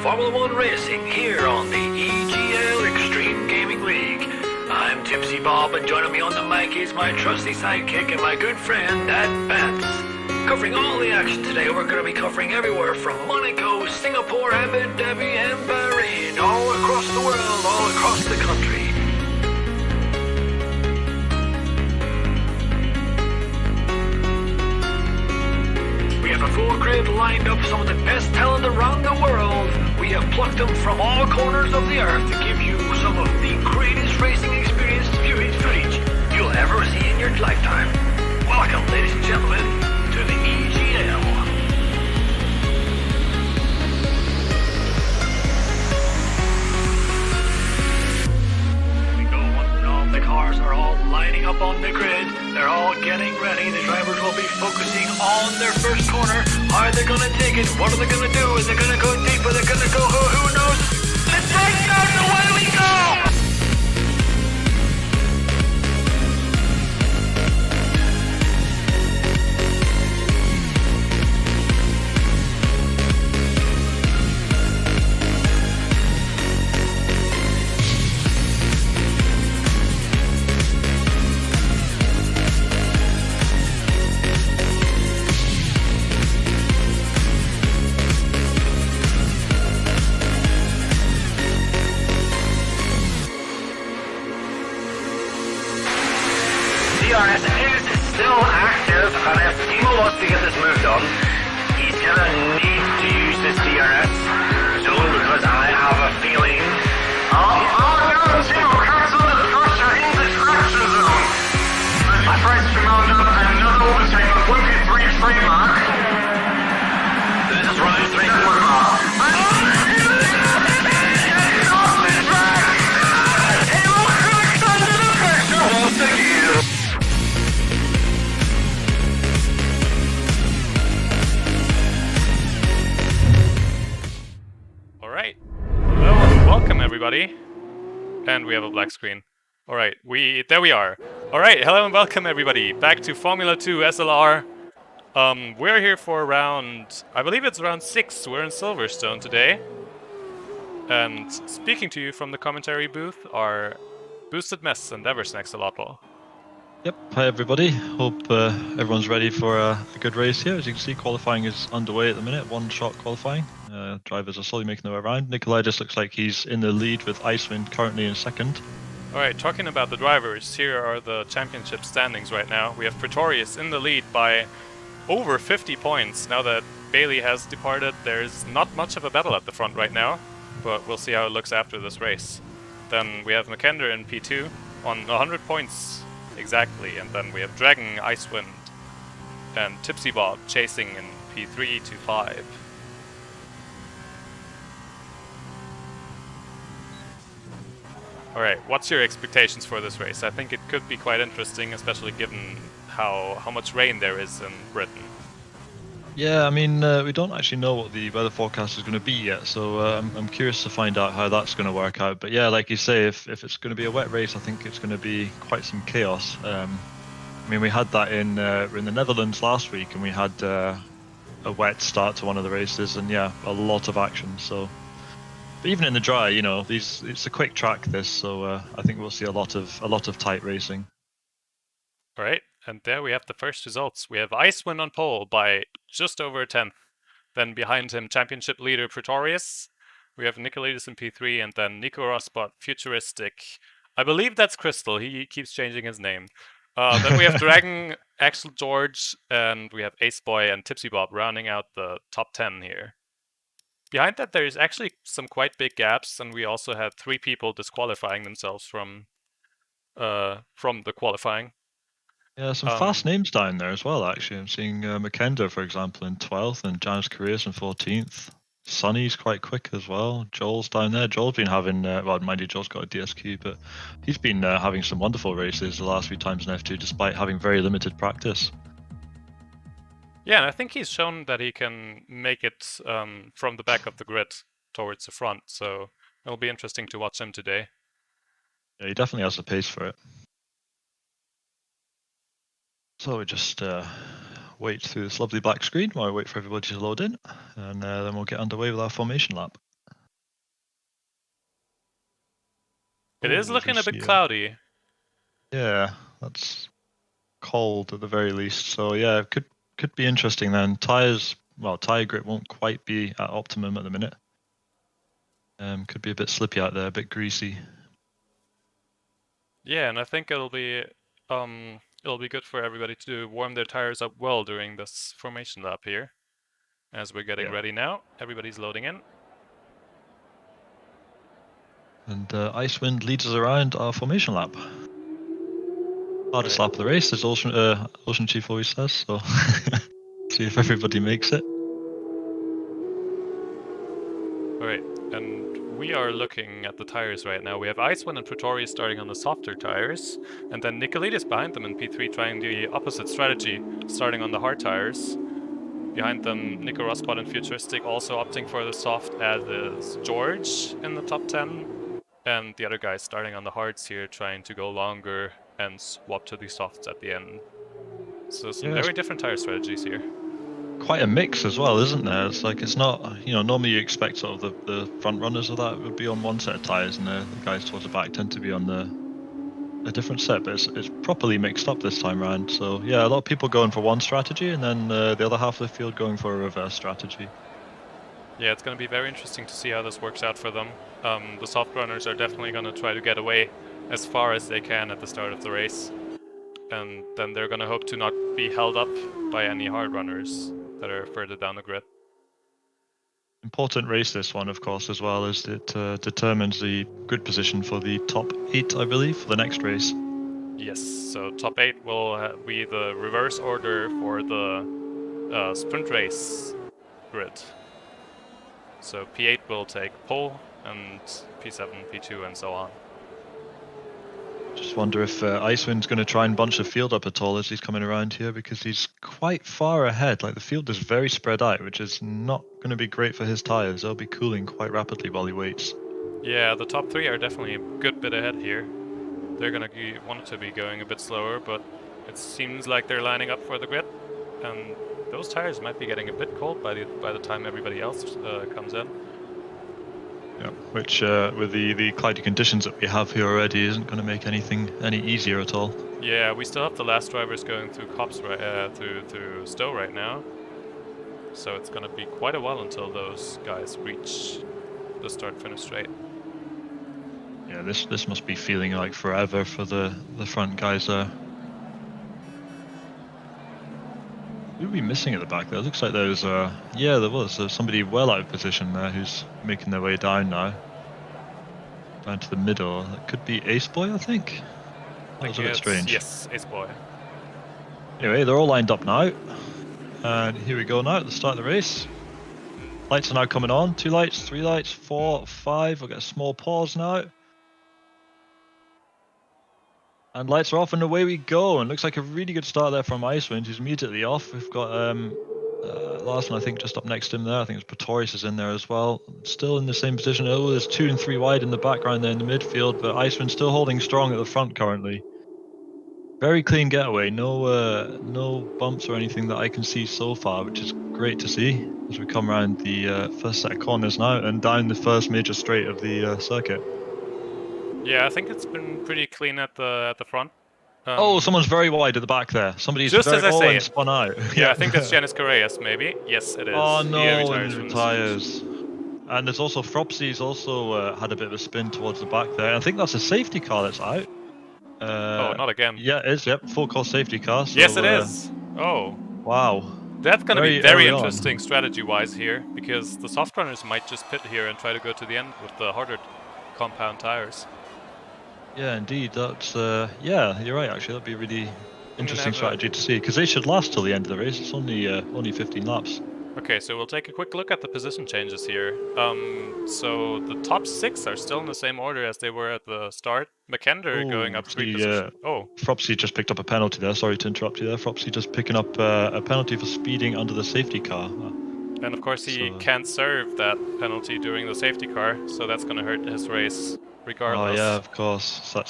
Formula One racing here on the EGL Extreme Gaming League. I'm Tipsy Bob, and joining me on the mic is my trusty sidekick and my good friend, Dad Vance. Covering all the action today, we're going to be covering everywhere from Monaco, Singapore, Abu Dhabi, and Bahrain, all across the world, all across the country. We have a full grid lined up, some of the best talent around the world. We have plucked them from all corners of the earth to give you some of the greatest racing experience footage you'll ever see in your lifetime. Welcome, ladies and gentlemen, to the EGL. There we go, all the cars are all lining up on the grid. They're all getting ready. The drivers will be focusing on their first corner. Are they going to take it? What are they going to do? Is they going to go deep? Are they going to go? Who knows? Let's take it out. Away we go! DRS is still active, and if Timo wants to get this moved on, he's gonna need to use this DRS zone because I have a feeling. Oh no, Timo, cancel the crusher in the crusher zone. My friends command up another overtake on 1.3 free mark. This is round 3 mark. Alright, hello and welcome everybody, and we have a black screen. Alright, there we are. Alright, hello and welcome everybody, back to Formula 2 SLR. We're here for round, I believe it's round 6, we're in Silverstone today. And speaking to you from the commentary booth are Boosted Mess and Eversnaxolotl. Yep, hi everybody. Hope everyone's ready for a good race here. As you can see, qualifying is underway at the minute, one-shot qualifying. Drivers are slowly making their way around. Nikolaitis looks like he's in the lead with Icewind currently in second. Alright, talking about the drivers, here are the championship standings right now. We have Pretorius in the lead by over 50 points. Now that Bailey has departed, there's not much of a battle at the front right now, but we'll see how it looks after this race. Then we have Makender in P2 on 100 points exactly, and then we have Dragon, Icewind, and Tipsy Bob chasing in P3 to 5. Alright, what's your expectations for this race? I think it could be quite interesting, especially given how much rain there is in Britain. Yeah, I mean, we don't actually know what the weather forecast is going to be yet, so I'm curious to find out how that's going to work out. But yeah, like you say, if it's going to be a wet race, I think it's going to be quite some chaos. I mean, we had that in the Netherlands last week, and we had a wet start to one of the races, and yeah, a lot of action. So, but even in the dry, you know, it's a quick track this, so I think we'll see a lot of tight racing. All right. And there we have the first results. We have Icewind on pole by just over a tenth. Then behind him, championship leader Pretorius. We have Nikolaitis in P3, and then Nico Rosbot, Futuristic. I believe that's Crystal. He keeps changing his name. Then we have Dragon, Axel George, and we have Ace Boy and Tipsy Bob rounding out the top 10 here. Behind that, there's actually some quite big gaps, and we also had 3 people disqualifying themselves from the qualifying. Yeah, some fast names down there as well, actually. I'm seeing Makender, for example, in 12th, and Janis Correa's in 14th. Sonny's quite quick as well. Joel's down there. Joel's been having, well, mind you, Joel's got a DSQ, but he's been having some wonderful races the last few times in F2, despite having very limited practice. Yeah, and I think he's shown that he can make it from the back of the grid towards the front, so it'll be interesting to watch him today. Yeah, he definitely has the pace for it. So we just wait through this lovely black screen while we wait for everybody to load in, and then we'll get underway with our formation lap. It is Oh, looking a just bit here. cloudy. Yeah, that's cold at the very least. So yeah, it could be interesting then. Tires, well, tire grip won't quite be at optimum at the minute. Could be a bit slippy out there, a bit greasy. Yeah, and I think it'll be good for everybody to warm their tires up well during this formation lap here. As we're getting Yeah. ready now, everybody's loading in. And Icewind leads us around our formation lap. Hardest lap of the race, as Ocean Chief always says. So see if everybody makes it. Alright, and we are looking at the tires right now. We have Icewind and Pretorius starting on the softer tires, and then Nicolaitis behind them in P3 trying the opposite strategy, starting on the hard tires. Behind them, Nico Rosspot and Futuristic also opting for the soft, as is George in the top 10. And the other guys starting on the hards here, trying to go longer and swap to the softs at the end. So some very different tire strategies here. Quite a mix as well, isn't there? It's like, it's not, normally you expect sort of the front runners of that would be on one set of tires, and the guys towards the back tend to be on a different set, but it's properly mixed up this time around. So yeah, a lot of people going for one strategy, and then the other half of the field going for a reverse strategy. Yeah, it's going to be very interesting to see how this works out for them. The soft runners are definitely going to try to get away as far as they can at the start of the race. And then they're going to hope to not be held up by any hard runners that are further down the grid. Important race this one, of course, as well, as it determines the grid position for the top 8, I believe, for the next race. Yes, so top 8 will be the reverse order for the sprint race grid. So P8 will take pole, and P7, P2, and so on. Just wonder if Icewind's going to try and bunch the field up at all as he's coming around here, because he's quite far ahead. Like, the field is very spread out, which is not going to be great for his tires. They'll be cooling quite rapidly while he waits. Yeah, the top 3 are definitely a good bit ahead here. They're going to want to be going a bit slower, but it seems like they're lining up for the grid, and those tires might be getting a bit cold by the time everybody else comes in. Yeah, which with the cloudy conditions that we have here already isn't going to make anything any easier at all. Yeah, we still have the last drivers going through Cops through Stowe right now, so it's going to be quite a while until those guys reach the start-finish straight. Yeah, this must be feeling like forever for the front guys there. Who are we missing at the back there? It looks like there was there was somebody well out of position there who's making their way down now. Down to the middle. That could be Ace Boy, I think. That was a bit strange. Yes, Ace Boy. Anyway, they're all lined up now. And here we go now at the start of the race. Lights are now coming on. 2 lights, 3 lights, 4, 5. We'll get a small pause now. And lights are off and away we go. And looks like a really good start there from Icewind, who's immediately off. We've got Larson, I think, just up next to him there. I think it's Pretorius is in there as well. Still in the same position. Oh, there's 2 and 3 wide in the background there in the midfield, but Icewind still holding strong at the front currently. Very clean getaway. No bumps or anything that I can see so far, which is great to see as we come around the first set of corners now and down the first major straight of the circuit. Yeah, I think it's been pretty clean at the front. Oh, someone's very wide at the back there. Somebody's just very, as I say and spun out. Yeah, I think that's Janice Correas, maybe. Yes, it is. Oh no, he retires. And there's also Fropsy's also had a bit of a spin towards the back there. I think that's a safety car that's out. Oh, not again. Yeah, it is. Yep, full course safety car. So, yes, it is. Oh. Wow. That's going to be very interesting strategy-wise here, because the soft runners might just pit here and try to go to the end with the harder compound tires. Yeah, indeed. That's yeah, you're right. Actually, that'd be a really interesting strategy to see, because they should last till the end of the race. It's only 15 laps. Okay, so we'll take a quick look at the position changes here. So the top 6 are still in the same order as they were at the start. McKender going up 3 positions. Oh, Fropsy just picked up a penalty there. Sorry to interrupt you there. Fropsy just picking up a penalty for speeding under the safety car. And of course he can't serve that penalty during the safety car, so that's going to hurt his race regardless. Oh yeah, of course. So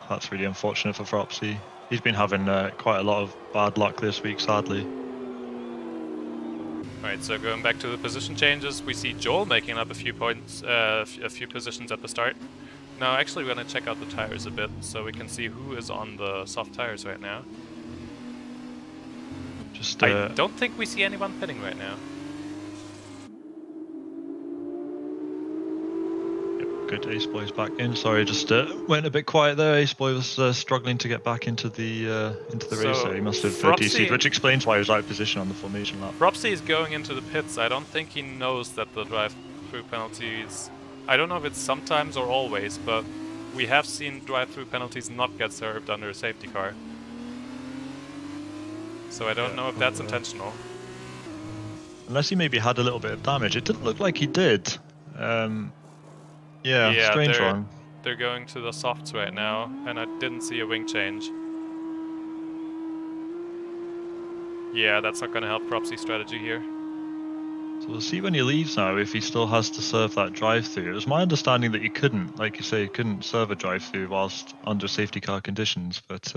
that's really unfortunate for Fropsy. He's been having quite a lot of bad luck this week, sadly. Alright, so going back to the position changes, we see Joel making up a few points, a few positions at the start. Now, actually, we're gonna check out the tires a bit so we can see who is on the soft tires right now. Just I don't think we see anyone pitting right now. Good, Ace Boy's back in. Sorry, just went a bit quiet there. Ace Boy was struggling to get back into the race So, there. He must have Fropsy- DC'd, which explains why he was out of position on the formation lap. Fropsy is going into the pits. I don't think he knows that the drive-through penalties... I don't know if it's sometimes or always, but we have seen drive-through penalties not get served under a safety car. So I don't know if that's intentional. Unless he maybe had a little bit of damage. It didn't look like he did. Yeah, strange one. They're going to the softs right now, and I didn't see a wing change. Yeah, that's not going to help Propsy's strategy here. So we'll see when he leaves now if he still has to serve that drive-through. It was my understanding that he couldn't, like you say, he couldn't serve a drive-through whilst under safety car conditions, but...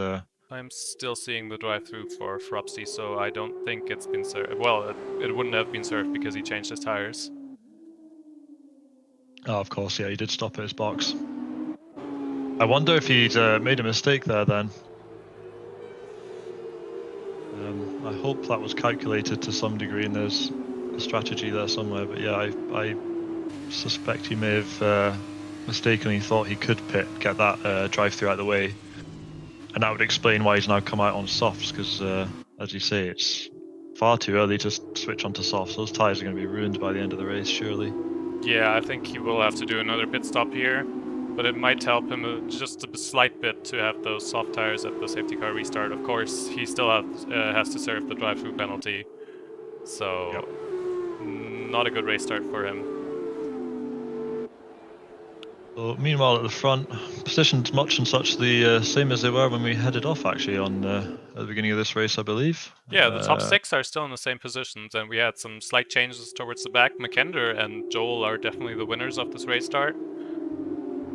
I'm still seeing the drive-through for Fropsy, so I don't think it's been served. Well, it wouldn't have been served because he changed his tires. Oh, of course, yeah, he did stop at his box. I wonder if he'd made a mistake there then. I hope that was calculated to some degree and there's a strategy there somewhere, but yeah, I suspect he may have mistakenly thought he could get that drive-through out of the way. And that would explain why he's now come out on softs, because as you say, it's far too early to switch onto softs. Those tyres are going to be ruined by the end of the race, surely. Yeah, I think he will have to do another pit stop here, but it might help him just a slight bit to have those soft tires at the safety car restart. Of course, he still has to serve the drive-through penalty, so not a good race start for him. So, meanwhile, at the front, positions much and such the same as they were when we headed off, actually, on at the beginning of this race, I believe. Yeah, the top six are still in the same positions, and we had some slight changes towards the back. McKender and Joel are definitely the winners of this race start.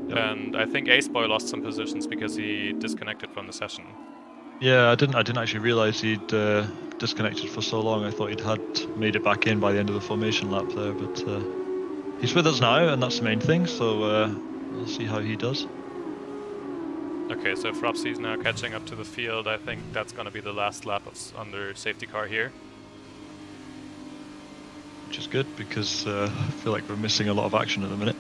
Yep. And I think Ace Boy lost some positions because he disconnected from the session. Yeah, I didn't actually realise he'd disconnected for so long. I thought he'd had made it back in by the end of the formation lap there, but he's with us now, and that's the main thing, so we'll see how he does. Okay, so Fropsy is now catching up to the field. I think that's going to be the last lap under safety car here. Which is good, because I feel like we're missing a lot of action at the minute.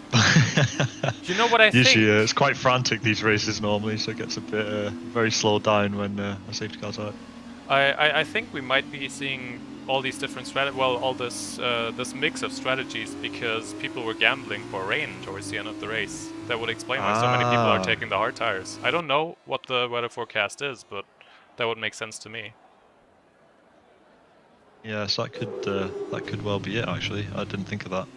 You know what I think? Usually it's quite frantic, these races normally, so it gets a bit very slowed down when a safety car's out. I think we might be seeing all these different all this mix of strategies because people were gambling for rain towards the end of the race. That would explain why so many people are taking the hard tires. I don't know what the weather forecast is, but that would make sense to me. Yes, that could well be it. Actually, I didn't think of that.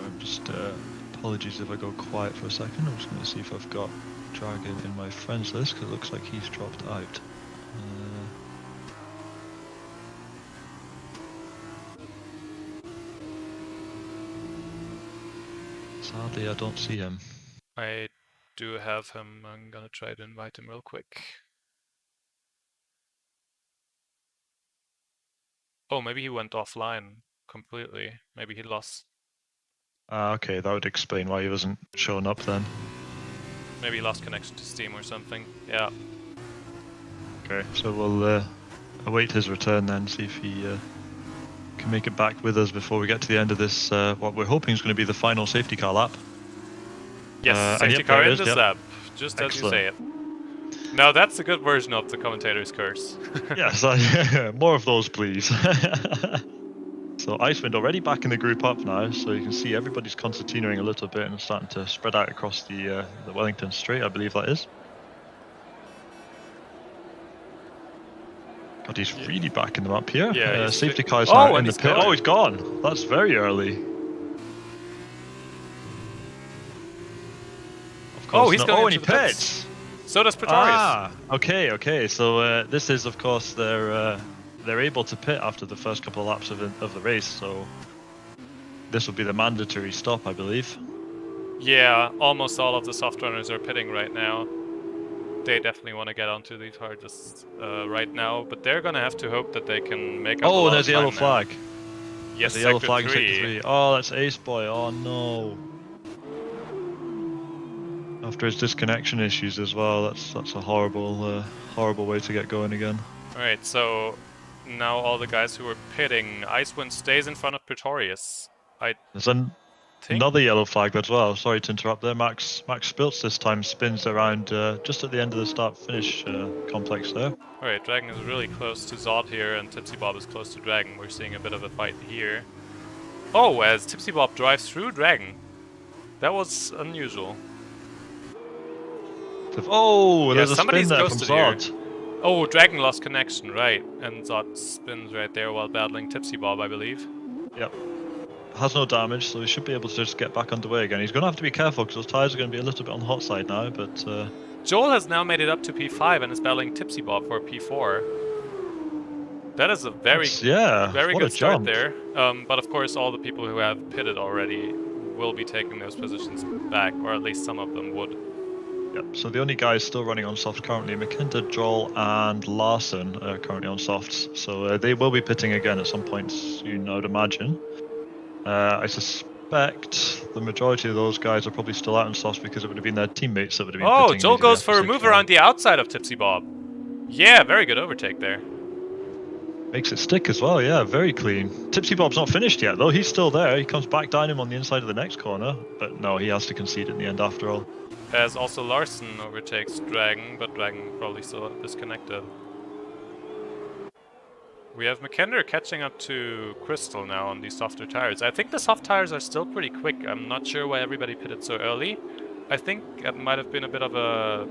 I'm just apologies if I go quiet for a second. I'm just going to see if I've got Dragon in my friends list, because it looks like he's dropped out. Sadly, I don't see him. I do have him. I'm gonna try to invite him real quick. Oh, maybe he went offline completely. Maybe he lost. Okay, that would explain why he wasn't showing up then. Maybe he lost connection to Steam or something. Yeah. Okay, so we'll await his return then, see if he can make it back with us before we get to the end of this, what we're hoping is going to be the final safety car lap. Yes, safety car in this lap, just as you say it. Now that's a good version of the commentator's curse. Yes, more of those please. So Icewind already back in the group up now, so you can see everybody's concertinaing a little bit and starting to spread out across the Wellington Straight, I believe that is. God, he's really backing them up here. Yeah, safety car's now in the pit. Oh, he's gone. That's very early. Of course. Oh, he's going and he pits. So does Pretorius. Ah, okay. So this is, of course, they're able to pit after the first couple of laps of the race. So this will be the mandatory stop, I believe. Yeah, almost all of the soft runners are pitting right now. they definitely want to get onto these harvests right now, but they're gonna have to hope that they can make up a Oh, lot there's of a yellow time now. flag. Yes, There's a yellow sector flag in 3. sector 3. Oh, that's Ace Boy. Oh no. After his disconnection issues as well, that's a horrible horrible way to get going again. Alright, so now all the guys who are pitting, Icewind stays in front of Pretorius. I There's think. another yellow flag as well. Sorry to interrupt there. Max Spiltz this time spins around just at the end of the start-finish complex there. Alright, Dragon is really close to Zod here, and Tipsy Bob is close to Dragon. We're seeing a bit of a fight here. Oh, as Tipsy Bob drives through Dragon. That was unusual. Oh, Yeah, there's a somebody's spin there from ghosted here. Zod. Oh, Dragon lost connection, right. And Zod spins right there while battling Tipsy Bob, I believe. Yep. Has no damage, so he should be able to just get back underway again. He's going to have to be careful because those tyres are going to be a little bit on the hot side now, but... Joel has now made it up to P5 and is battling Tipsy Bob for P4. That is a very good start there. But of course, all the people who have pitted already will be taking those positions back, or at least some of them would. Yep, so the only guys still running on softs currently, McKinter, Joel and Larson are currently on softs. So they will be pitting again at some point soon, I would imagine. I suspect the majority of those guys are probably still out on softs because it would have been their teammates that would have been pitting. Oh, Joel goes for a move around the outside of Tipsy Bob. Yeah, very good overtake there. Makes it stick as well, yeah, very clean. Tipsy Bob's not finished yet though, he's still there. He comes back down him on the inside of the next corner, but no, he has to concede in the end after all. As also Larson overtakes Dragon, but Dragon probably still disconnected. We have McKender catching up to Crystal now on these softer tires. I think the soft tires are still pretty quick. I'm not sure why everybody pitted so early. I think it might have been a bit of a...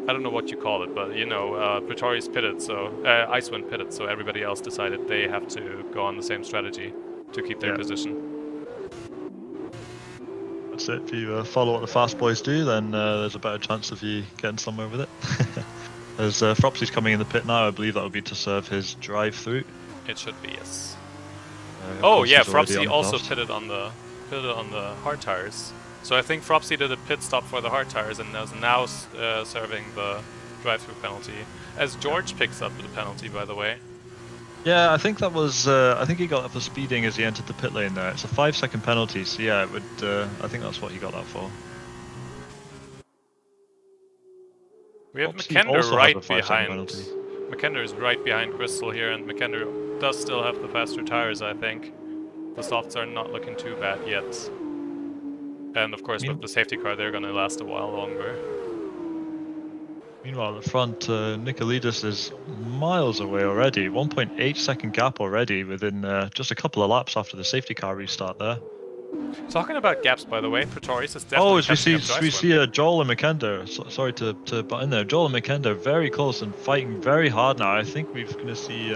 I don't know what you call it, but you know, Pretorius pitted, so... Icewind pitted, so everybody else decided they have to go on the same strategy to keep their position. That's it. If you follow what the fast boys do, then there's a better chance of you getting somewhere with it. As Fropsy's coming in the pit now, I believe that would be to serve his drive-through. It should be, yes. Oh yeah, Fropsy also pitted on the hard tires. So I think Fropsy did a pit stop for the hard tires and is now serving the drive-through penalty. As George picks up the penalty, by the way. Yeah, I think that was. I think he got that for speeding as he entered the pit lane there. It's a 5-second penalty, so yeah, it would. I think that's what he got that for. We have McKender right behind. McKender is right behind Crystal here, and McKender does still have the faster tires, I think. The softs are not looking too bad yet. And of course, with the safety car, they're going to last a while longer. Meanwhile, at the front, Nikolidis is miles away already. 1.8 second gap already within just a couple of laps after the safety car restart there. Talking about gaps, by the way, Pretorius is definitely we see Joel and McKender. Sorry to butt in there. Joel and McKender very close and fighting very hard now. I think we're going to see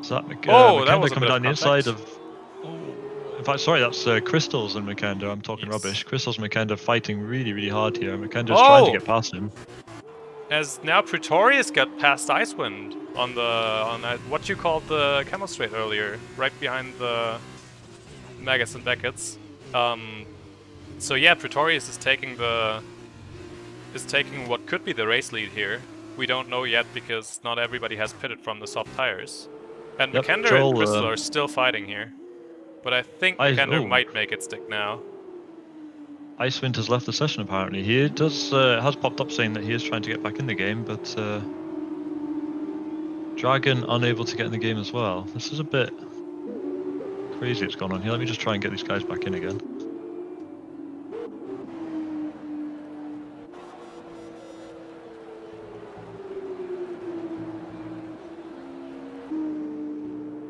McKender coming down the inside of... In fact, sorry, that's Crystals and McKender. I'm talking rubbish. Crystals and McKender fighting really, really hard here. McKender's trying to get past him. As now Pretorius got past Icewind on what you called the Camel Straight earlier, right behind the Maggots and Beckett's. So yeah, Pretorius is taking what could be the race lead here. We don't know yet because not everybody has pitted from the soft tires. And McKender and Crystal are still fighting here. But I think McKender might make it stick now. Icewind has left the session apparently. He has popped up saying that he is trying to get back in the game, but Dragon unable to get in the game as well. This is a bit crazy what's going on here. Let me just try and get these guys back in again.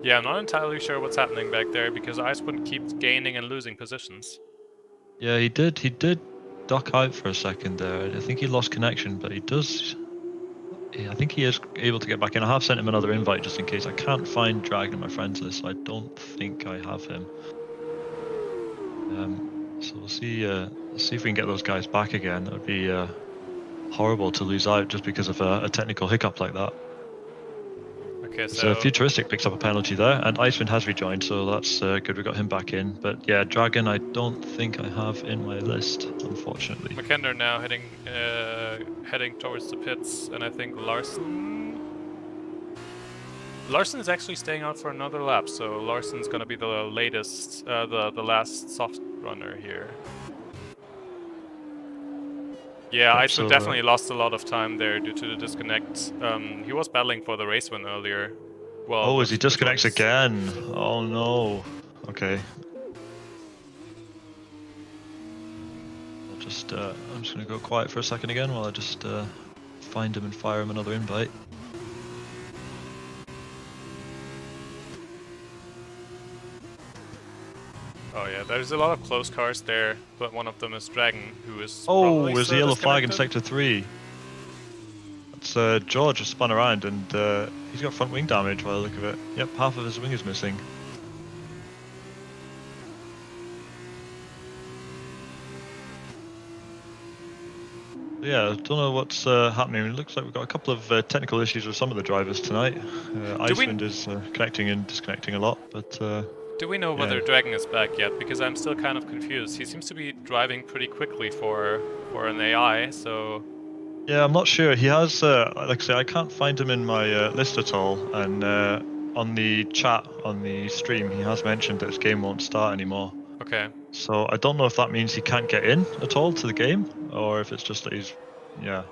Yeah, I'm not entirely sure what's happening back there because Icewind keeps gaining and losing positions. Yeah, he did duck out for a second there. I think he lost connection, but he does... Yeah, I think he is able to get back in. I have sent him another invite just in case. I can't find Dragon in my friends list, so I don't think I have him. So we'll see if we can get those guys back again. It would be horrible to lose out just because of a technical hiccup like that. Okay, So so Futuristic picks up a penalty there, and Icewind has rejoined, so that's good. We got him back in. But yeah, Dragon, I don't think I have in my list, unfortunately. McKenna now heading towards the pits, and I think Larson is actually staying out for another lap, so Larson's gonna be the latest, the last soft runner here. Yeah, Yep, Icewind so, definitely lost a lot of time there due to the disconnect. He was battling for the race win earlier. Well, oh, as he disconnects Pretorius. again. Oh no. Okay. I'm just gonna go quiet for a second again while I just find him and fire him another invite. Oh yeah, there's a lot of close cars there, but one of them is Dragon, who is Oh, probably there's the still yellow flag in disconnected. Sector 3. That's George has spun around and he's got front wing damage by the look of it. Yep, half of his wing is missing. Yeah, I don't know what's happening. It looks like we've got a couple of technical issues with some of the drivers tonight. Icewind is connecting and disconnecting a lot, but... do we know whether Dragon is back yet? Because I'm still kind of confused. He seems to be driving pretty quickly for an AI, so... Yeah, I'm not sure. He has, like I say, I can't find him in my list at all, and on the chat, on the stream, he has mentioned that his game won't start anymore. Okay. So I don't know if that means he can't get in at all to the game, or if it's just that he's, yeah.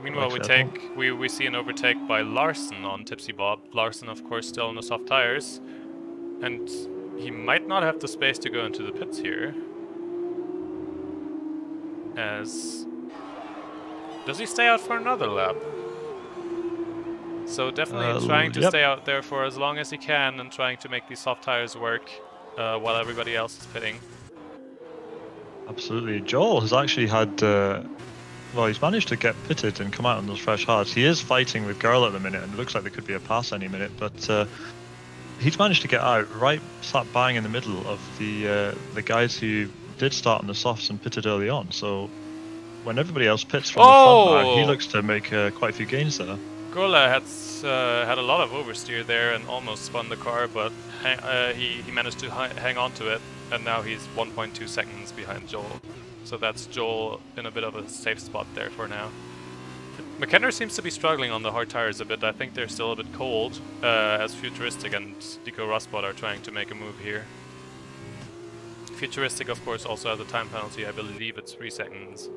Meanwhile, like we see an overtake by Larson on Tipsy Bob. Larson, of course, still on the soft tires, and he might not have the space to go into the pits here. Does he stay out for another lap? So definitely trying to stay out there for as long as he can and trying to make these soft tires work while everybody else is pitting. Absolutely. Joel has actually had, well, he's managed to get pitted and come out on those fresh hards. He is fighting with Girl at the minute, and it looks like there could be a pass any minute, but he's managed to get out right slap bang in the middle of the guys who did start on the softs and pitted early on. So when everybody else pits from the front now, he looks to make quite a few gains there. Gola had a lot of oversteer there and almost spun the car, but he managed to hang on to it, and now he's 1.2 seconds behind Joel. So that's Joel in a bit of a safe spot there for now. McKenna seems to be struggling on the hard tires a bit. I think they're still a bit cold, as Futuristic and Deco Rustbot are trying to make a move here. Futuristic, of course, also has a time penalty. I believe it's 3 seconds.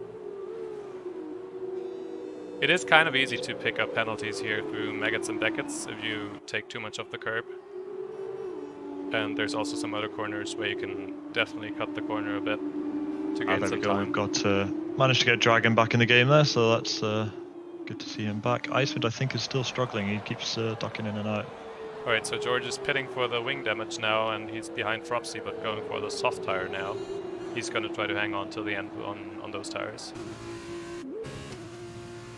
It is kind of easy to pick up penalties here through Maggots and Beckets if you take too much off the curb. And there's also some other corners where you can definitely cut the corner a bit to gain some time. We've got managed to get Dragon back in the game there, so that's good to see him back. Icewind, I think, is still struggling. He keeps ducking in and out. Alright, so George is pitting for the wing damage now, and he's behind Fropsy, but going for the soft tire now. He's going to try to hang on till the end on those tires.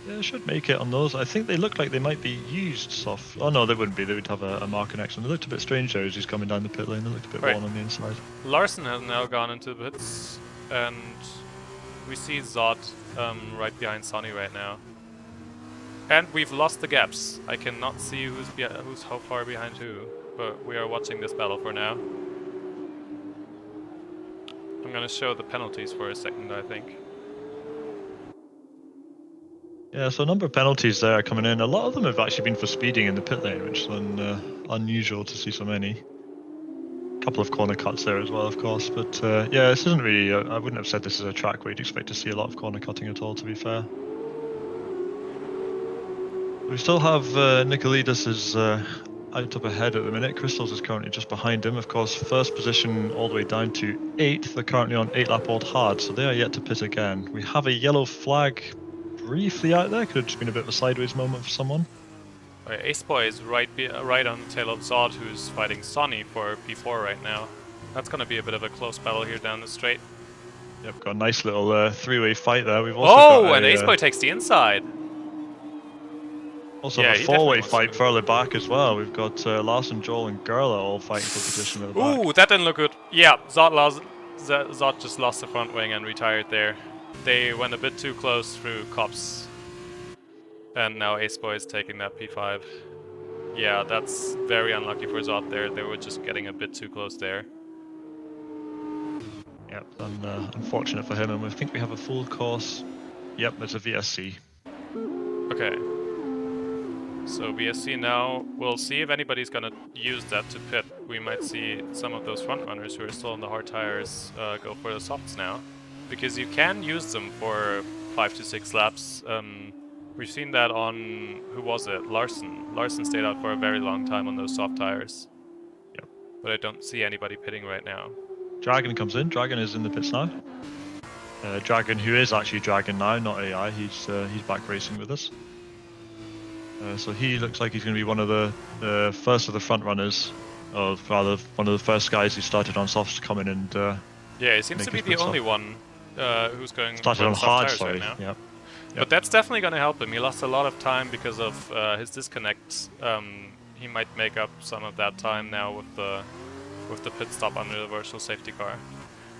Yeah, should make it on those. I think they look like they might be used soft. Oh no, they wouldn't be. They would have a marker next to them. They looked a bit strange there as he's coming down the pit lane. They looked a bit worn on the inside. Larson has now gone into the pits, and we see Zod right behind Sonny right now. And we've lost the gaps. I cannot see who's how far behind who, but we are watching this battle for now. I'm gonna show the penalties for a second, I think. Yeah, so a number of penalties there coming in. A lot of them have actually been for speeding in the pit lane, which is unusual to see so many. A couple of corner cuts there as well, of course. But yeah, this isn't really, I wouldn't have said this is a track where you'd expect to see a lot of corner cutting at all, to be fair. We still have Nicolaides is out up ahead at the minute. Crystals is currently just behind him. Of course, first position all the way down to 8th. They're currently on 8-lap old hard, so they are yet to pit again. We have a yellow flag briefly out there. Could have just been a bit of a sideways moment for someone. Right, Ace Boy is right on the tail of Zod, who's fighting Sonny for P4 right now. That's going to be a bit of a close battle here down the straight. Yep, got a nice little three-way fight there. We've also got and Ace Boy takes the inside. Also a four-way fight further back as well. We've got Larson, Joel, and Gerla all fighting for position at the back. Ooh, that didn't look good. Yeah, Zod just lost the front wing and retired there. They went a bit too close through cops. And now Ace Boy is taking that P5. Yeah, that's very unlucky for Zod there. They were just getting a bit too close there. Yep, and unfortunate for him. And we think we have a full course. Yep, it's a VSC. Okay. So VSC now, we'll see if anybody's gonna use that to pit. We might see some of those front runners who are still on the hard tires go for the softs now. Because you can use them for 5 to 6 laps. We've seen that on, who was it? Larson. Larson stayed out for a very long time on those soft tires. Yep. But I don't see anybody pitting right now. Dragon comes in. Dragon is in the pits now. Dragon, who is actually Dragon now, not AI. He's back racing with us. So he looks like he's going to be one of the first of the front runners, or rather one of the first guys who started on softs to come in and. Yeah, he seems to be the only one who's going started for on the soft hard, tires sorry. right now. Yep. But that's definitely going to help him. He lost a lot of time because of his disconnect. He might make up some of that time now with the pit stop under the virtual safety car.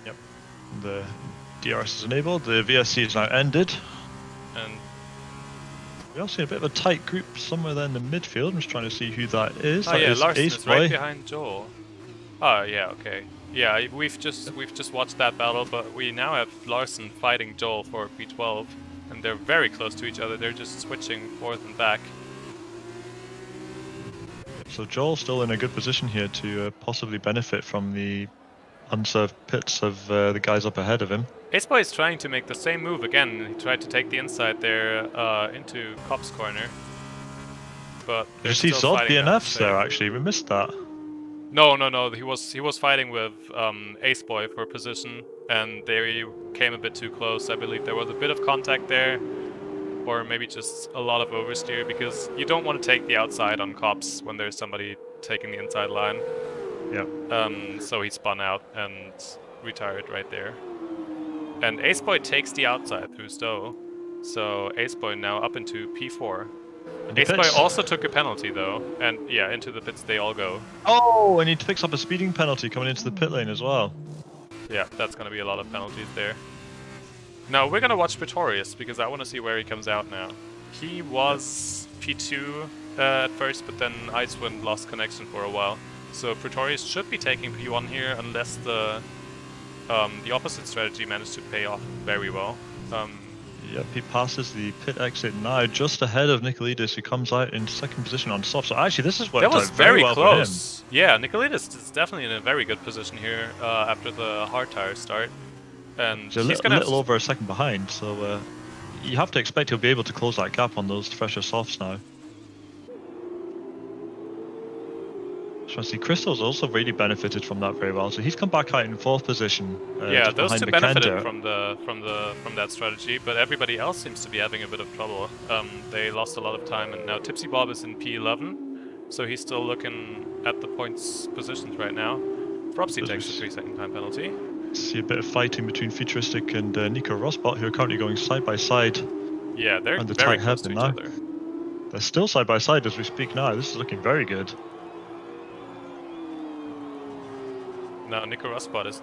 Yep. The DRS is enabled. The VSC is now ended. And we also see a bit of a tight group somewhere there in the midfield. I'm just trying to see who that is. oh That yeah, is Larson Ace is Boy. right behind Joel. Oh yeah, okay. Yeah, we've just watched that battle, but we now have Larson fighting Joel for P12, and they're very close to each other. They're just switching forth and back. So Joel's still in a good position here to possibly benefit from the unserved pits of the guys up ahead of him. Aceboy is trying to make the same move again. He tried to take the inside there into Cop's corner. But Did you see Zod DNFs there actually? We missed that. No. He was fighting with Aceboy for position, and they came a bit too close. I believe there was a bit of contact there, or maybe just a lot of oversteer, because you don't want to take the outside on Cops when there's somebody taking the inside line. Yep. So he spun out and retired right there. And Aceboy takes the outside through Stowe. So Aceboy now up into P4. Aceboy also took a penalty though, and yeah, into the pits they all go. Oh, and he picks up a speeding penalty coming into the pit lane as well. Yeah, that's gonna be a lot of penalties there. Now we're gonna watch Pretorius, because I want to see where he comes out now. He was P2 at first, but then Icewind lost connection for a while. So Pretorius should be taking P1 here, unless the opposite strategy managed to pay off very well. Yep, he passes the pit exit now, just ahead of Nicolaides, who comes out in second position on soft. So actually, this is worked out very well close. for him. Yeah, Nicolaides is definitely in a very good position here after the hard tire start. And He's a little over a second behind, so you have to expect he'll be able to close that gap on those fresher softs now. So I see Crystal's also really benefited from that very well. So he's come back out in fourth position. Yeah, those two benefited Vikander. from that strategy, but everybody else seems to be having a bit of trouble. They lost a lot of time, and now Tipsy Bob is in P11, so he's still looking at the points positions right now. Frobsy takes a 3-second time penalty. See a bit of fighting between Futuristic and Nico Rosbot, who are currently going side by side. Yeah, they're the very tight close to each now. other. They're still side by side as we speak now. This is looking very good. Now Nico Rosbot is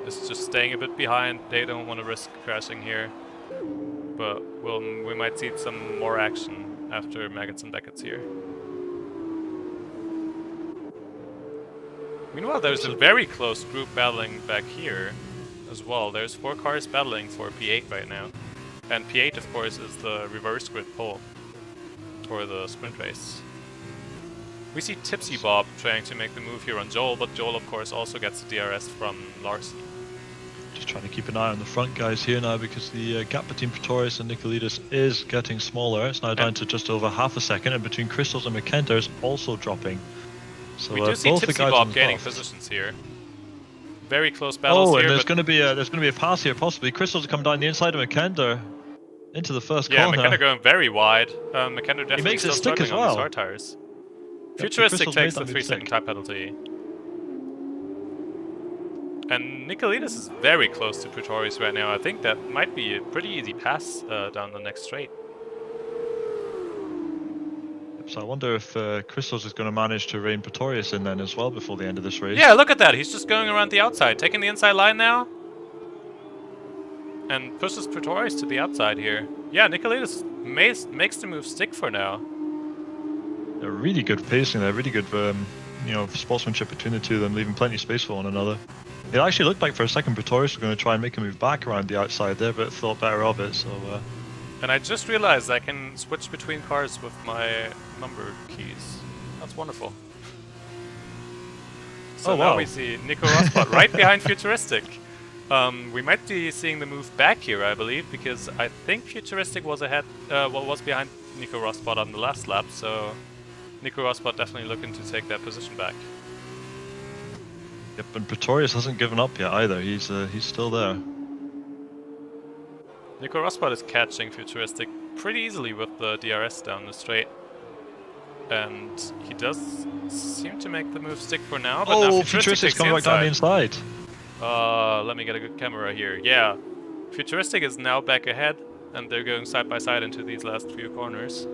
is just staying a bit behind. They don't want to risk crashing here, but we might see some more action after Maggots and Beckett's here. Meanwhile, there's a very close group battling back here as well. There's 4 cars battling for P8 right now, and P8 of course is the reverse grid pole for the sprint race. We see Tipsy Bob trying to make the move here on Joel, but Joel of course also gets the DRS from Larson. Just trying to keep an eye on the front guys here now, because the gap between Pretorius and Nicolaides is getting smaller. It's now down to just over half a second, and between Crystals and McKenna is also dropping. So we do see both Tipsy the guys Bob on gaining top. positions here. Very close battles here. And there's going to be a pass here possibly. Crystals come down the inside of McKenna into the first corner. Yeah, McKenna going very wide. McKenna definitely makes it still stick as struggling on well. these hard tires. Yep, Futuristic Crystals takes made the that 3-second mistake. time penalty. And Nicolaides is very close to Pretorius right now. I think that might be a pretty easy pass down the next straight. So I wonder if Crystals is going to manage to rein Pretorius in then as well before the end of this race. Yeah, look at that. He's just going around the outside, taking the inside line now. And pushes Pretorius to the outside here. Yeah, Nicolaides makes the move stick for now. A really good pacing there, really good, you know, sportsmanship between the two of them, leaving plenty of space for one another. It actually looked like for a second Pretorius was going to try and make a move back around the outside there, but thought better of it, so... And I just realized I can switch between cars with my number keys. That's wonderful. So now we see Nico Rosberg right behind Futuristic. We might be seeing the move back here, I believe, because I think Futuristic was ahead, was behind Nico Rosberg on the last lap, so Nico Rosberg definitely looking to take that position back. Yep, and Pretorius hasn't given up yet either. He's still there. Nico Rosberg is catching Futuristic pretty easily with the DRS down the straight. And he does seem to make the move stick for now, but now Futuristic's coming back down the inside. Let me get a good camera here. Yeah, Futuristic is now back ahead, and they're going side by side into these last few corners.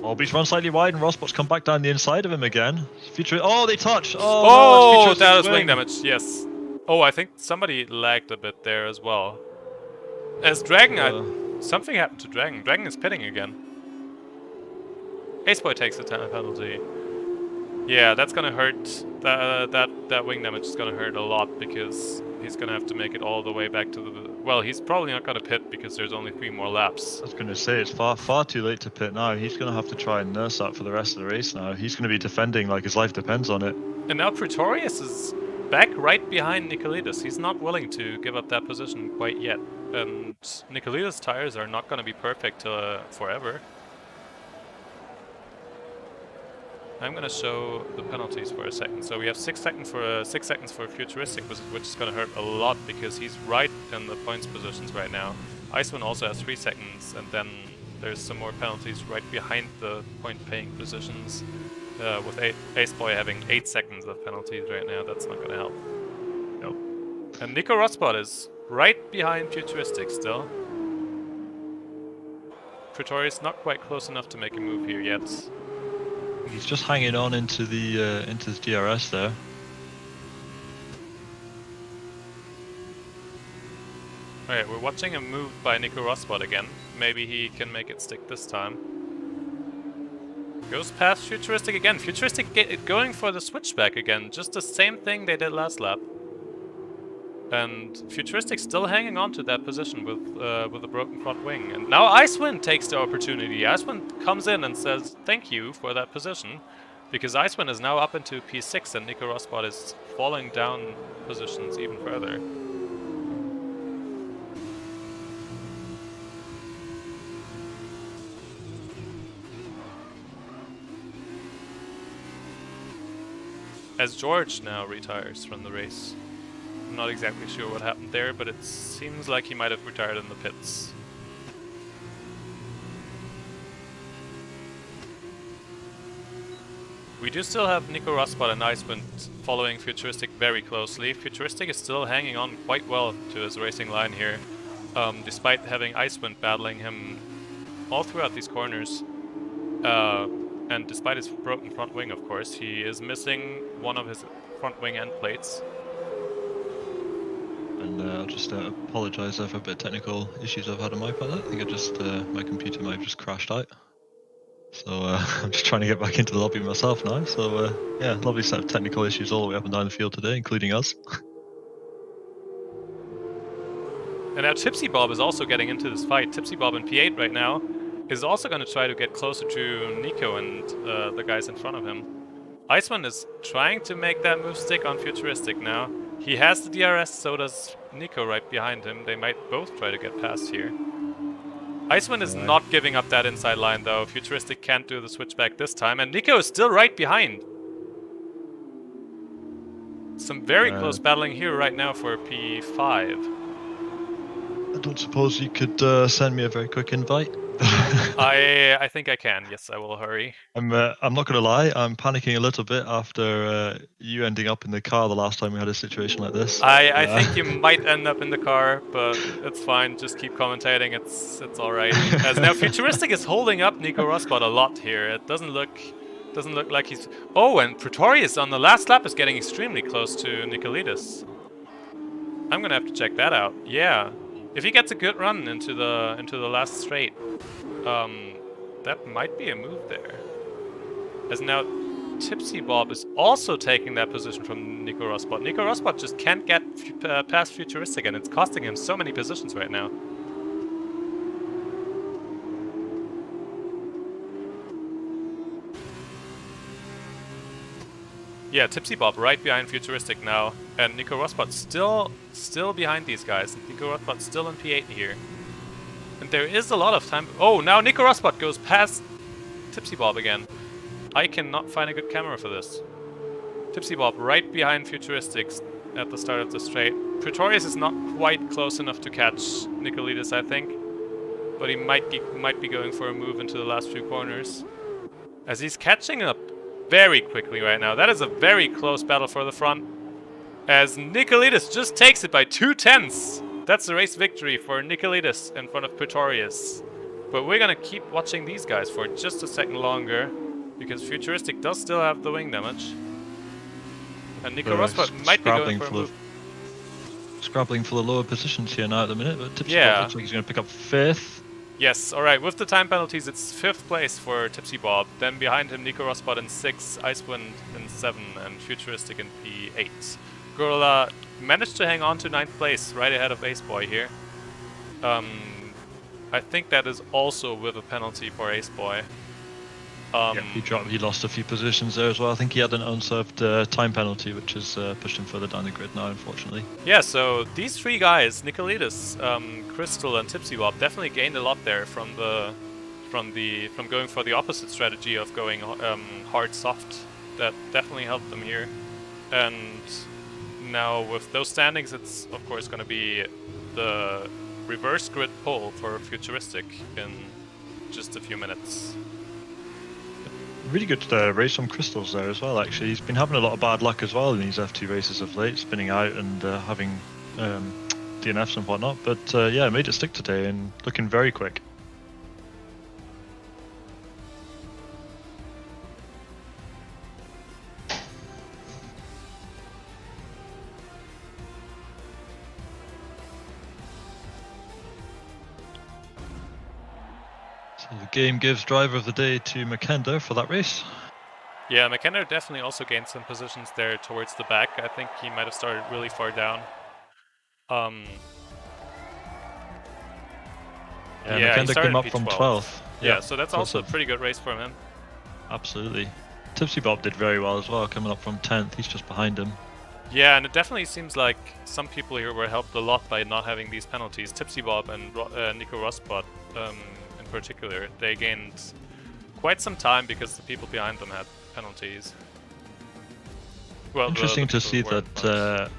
Oh, but he's run slightly wide, and Rosberg's come back down the inside of him again. Oh, they touch! Oh, no, that was wing damage, yes. Oh, I think somebody lagged a bit there as well. As Dragon, something happened to Dragon. Dragon is pitting again. Aceboy takes a penalty. Yeah, that's gonna hurt. That wing damage is gonna hurt a lot because he's gonna have to make it all the way back to the... Well, he's probably not gonna pit because there's only 3 more laps. I was gonna say, it's far too late to pit now. He's gonna have to try and nurse that for the rest of the race now. He's gonna be defending like his life depends on it. And now Pretorius is back right behind Nicolaides. He's not willing to give up that position quite yet. And Nicolaides' tires are not gonna be perfect forever. I'm gonna show the penalties for a second. So we have 6 seconds for Futuristic, which is gonna hurt a lot because he's right in the points positions right now. Iceman also has 3 seconds, and then there's some more penalties right behind the point-paying positions. With Aceboy having 8 seconds of penalties right now, that's not gonna help. Nope. And Nico Rosberg is right behind Futuristic still. Pretorius not quite close enough to make a move here yet. He's just hanging on into the into his DRS there. Alright, we're watching a move by Nico Rosberg again. Maybe he can make it stick this time. Goes past Futuristic again. Futuristic going for the switchback again. Just the same thing they did last lap. And Futuristic still hanging on to that position with a broken front wing. And now Icewind takes the opportunity. Icewind comes in and says thank you for that position, because Icewind is now up into P6 and Nico Rosberg is falling down positions even further. As George now retires from the race. I'm not exactly sure what happened there, but it seems like he might have retired in the pits. We do still have Nico Rosberg and Icewind following Futuristic very closely. Futuristic is still hanging on quite well to his racing line here, despite having Icewind battling him all throughout these corners. And despite his broken front wing, of course, he is missing one of his front wing end plates. And I'll just apologise for a bit of technical issues I've had on my part. I think my computer might have just crashed out. So I'm just trying to get back into the lobby myself now. So yeah, lovely set of technical issues all the way up and down the field today, including us. And now Tipsy Bob is also getting into this fight. Tipsy Bob in P8 right now is also going to try to get closer to Nico and the guys in front of him. Iceman is trying to make that move stick on Futuristic now. He has the DRS, so does Nico right behind him. They might both try to get past here. Iceman is not giving up that inside line though. Futuristic can't do the switchback this time, and Nico is still right behind. Some very close battling here right now for P5. I don't suppose you could send me a very quick invite? I think I can. Yes, I will hurry. I'm not going to lie. I'm panicking a little bit after you ending up in the car the last time we had a situation like this. I think you might end up in the car, but it's fine. Just keep commentating. It's all right. As now Futuristic is holding up Nico Rosberg a lot here. It doesn't look like he's. Oh, and Pretorius on the last lap is getting extremely close to Nicolaides. I'm gonna have to check that out. Yeah. If he gets a good run into the last straight, that might be a move there. as now Tipsy Bob is also taking that position from Nico Rosberg. Nico Rosberg just can't get past Futuristic, and it's costing him so many positions right now. Yeah, Tipsy Bob right behind Futuristic now, and Nico Rosberg still behind these guys. Nico Rosberg still in P8 here. And there is a lot of time. Oh, now Nico Rosberg goes past Tipsy Bob again. I cannot find a good camera for this. Tipsy Bob right behind Futuristics at the start of the straight. Pretorius is not quite close enough to catch Nicolaitis, I think. But he might be going for a move into the last few corners. As he's catching up very quickly right now. That is a very close battle for the front. As Nicolaitis just takes it by 2/10. That's a race victory for Nicolaitis in front of Pretorius. But we're gonna keep watching these guys for just a second longer, because Futuristic does still have the wing damage. And Nico Rosberg might be going for a move. Scrabbling for the lower positions here now at the minute, but Tipsy Yeah. Bob looks like he's going to pick up 5th. Yes, alright, with the time penalties, it's 5th place for Tipsy Bob. Then behind him, Nico Rosberg in 6, Icewind in 7, and Futuristic in P8. Gorilla managed to hang on to 9th place, right ahead of Ace Boy here. I think that is also with a penalty for Ace Boy. Yeah, he lost a few positions there as well. I think he had an unserved time penalty, which has pushed him further down the grid now, unfortunately. Yeah, so these three guys, Nicolaitis, Crystal, and Tipsy Bob, definitely gained a lot there from going for the opposite strategy of going hard soft. That definitely helped them here. And now with those standings, it's of course going to be the reverse grid pole for Futuristic in just a few minutes. Really good race from Crystals there as well, actually. He's been having a lot of bad luck as well in these F2 races of late, spinning out and having DNFs and whatnot. But yeah, made it stick today and looking very quick. So the game gives driver of the day to McKender for that race. Yeah, McKenna definitely also gained some positions there towards the back. I think he might have started really far down. Yeah, McKender came up from 12th. Yeah, so that's also a pretty good race for him. Absolutely. Tipsy Bob did very well as well, coming up from 10th. He's just behind him. Yeah, and it definitely seems like some people here were helped a lot by not having these penalties. Tipsy Bob and Nico Rosberg in particular, they gained quite some time because the people behind them had penalties. Well, interesting to see that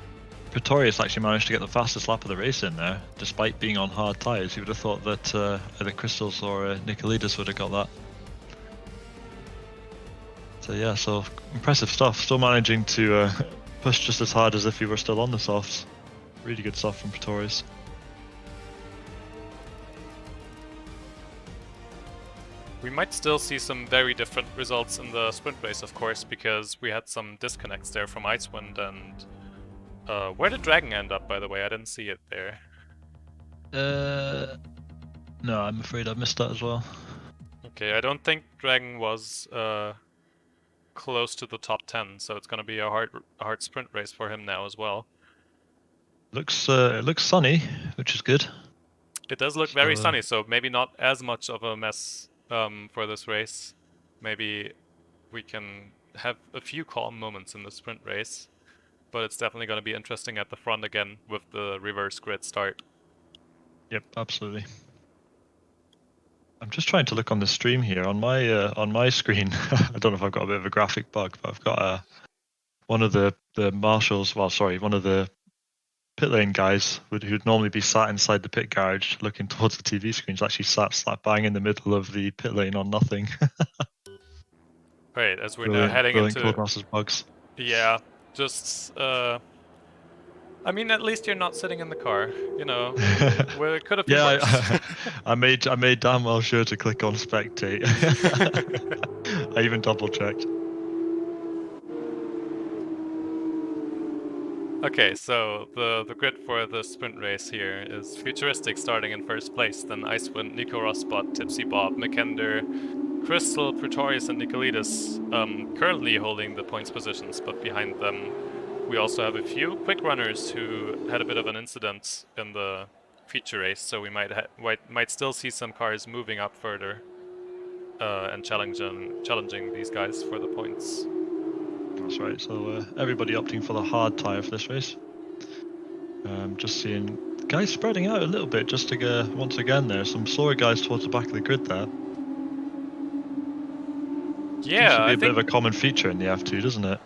Pretorius actually managed to get the fastest lap of the race in there, despite being on hard tyres. You would have thought that either Crystals or Nicolaitis would have got that. So yeah, so impressive stuff. Still managing to push just as hard as if he were still on the softs. Really good stuff from Pretorius. We might still see some very different results in the sprint race, of course, because we had some disconnects there from Icewind and... where did Dragon end up, by the way? I didn't see it there. No, I'm afraid I missed that as well. Okay, I don't think Dragon was close to the top 10, so it's going to be a hard sprint race for him now as well. It looks sunny, which is good. It does look very sunny, so maybe not as much of a mess for this race. Maybe we can have a few calm moments in the sprint race, but it's definitely going to be interesting at the front again with the reverse grid start. Yep, absolutely. I'm just trying to look on the stream here on my screen. I don't know if I've got a bit of a graphic bug, but I've got one of the marshals. Well, sorry, one of the pit lane guys who'd normally be sat inside the pit garage looking towards the TV screens actually sat slap bang in the middle of the pit lane on nothing. Right, as we're now heading into Codemasters bugs. Yeah, just I mean, at least you're not sitting in the car, you know. Where it could have been worse. I made damn well sure to click on spectate. I even double checked. Okay, so the grid for the sprint race here is Futuristic starting in first place, then Icewind, Nico Rosberg, Tipsy Bob, McKender, Crystal, Pretorius, and Nicolaides currently holding the points positions, but behind them we also have a few quick runners who had a bit of an incident in the feature race, so we might still see some cars moving up further and challenging these guys for the points. That's right. So everybody opting for the hard tyre for this race. Just seeing guys spreading out a little bit. Just to get once again there some slower guys towards the back of the grid there. Yeah, seems to be a bit of a common feature in the F2, doesn't it?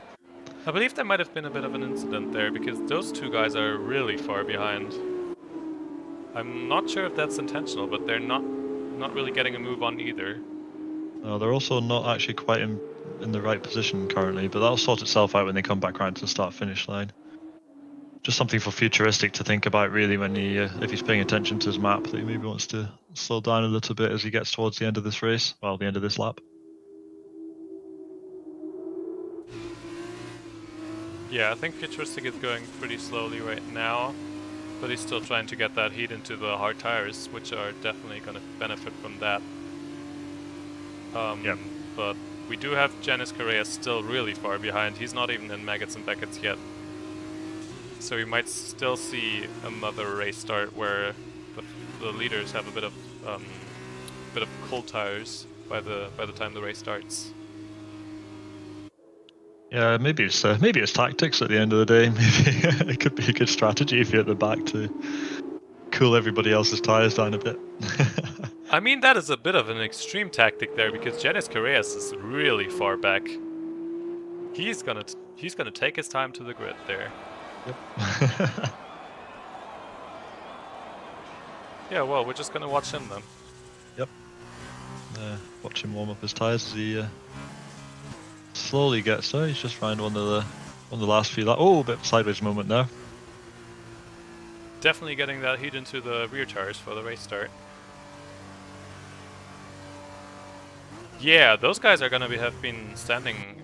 I believe there might have been a bit of an incident there because those two guys are really far behind. I'm not sure if that's intentional, but they're not really getting a move on either. No, they're also not actually quite in the right position currently, but that'll sort itself out when they come back around to the start-finish line. Just something for Futuristic to think about, really, when he, if he's paying attention to his map, that he maybe wants to slow down a little bit as he gets towards the end of this race, well, the end of this lap. Yeah, I think Futuristic is going pretty slowly right now, but he's still trying to get that heat into the hard tires, which are definitely going to benefit from that. Yep. But we do have Janice Correa still really far behind. He's not even in Maggots and Beckett's yet. So we might still see another race start where the leaders have a bit of cold tires by the time the race starts. Yeah, maybe it's tactics at the end of the day. Maybe it could be a good strategy if you're at the back to cool everybody else's tires down a bit. I mean, that is a bit of an extreme tactic there because Janice Correas is really far back. He's gonna take his time to the grid there. Yep. Yeah, well, we're just gonna watch him then. Yep. Watch him warm up his tires as he slowly gets there. He's just round one of the last few laps. Oh, a bit of a sideways moment there. Definitely getting that heat into the rear tires for the race start. Yeah, those guys are gonna have been standing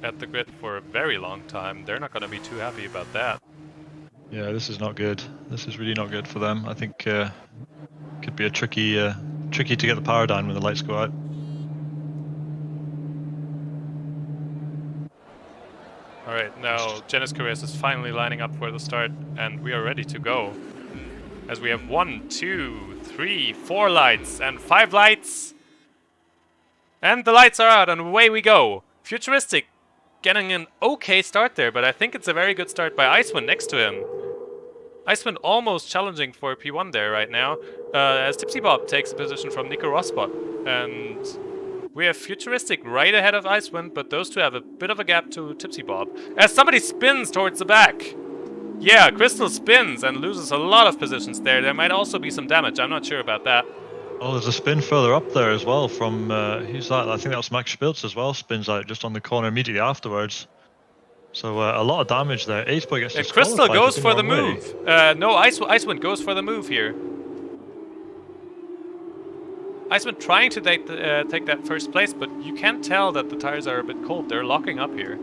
at the grid for a very long time. They're not gonna be too happy about that. Yeah, this is not good. This is really not good for them. I think could be a tricky to get the power down when the lights go out. Alright, now Janice Correas is finally lining up for the start, and we are ready to go. As we have 1, 2, 3, 4 lights, and 5 lights! And the lights are out, and away we go! Futuristic getting an okay start there, but I think it's a very good start by Icewind next to him. Icewind almost challenging for P1 there right now, as Tipsy Bob takes a position from Nico Rosbot. And we have Futuristic right ahead of Icewind, but those two have a bit of a gap to Tipsy Bob. As somebody spins towards the back! Yeah, Crystal spins and loses a lot of positions there. There might also be some damage, I'm not sure about that. Oh, there's a spin further up there as well from, who's that? I think that was Max Spiltz as well, spins out just on the corner immediately afterwards. So a lot of damage there. Aceboy gets disqualified. Crystal goes for the move. No, Icewind goes for the move here. Icewind trying to take that first place, but you can tell that the tires are a bit cold. They're locking up here.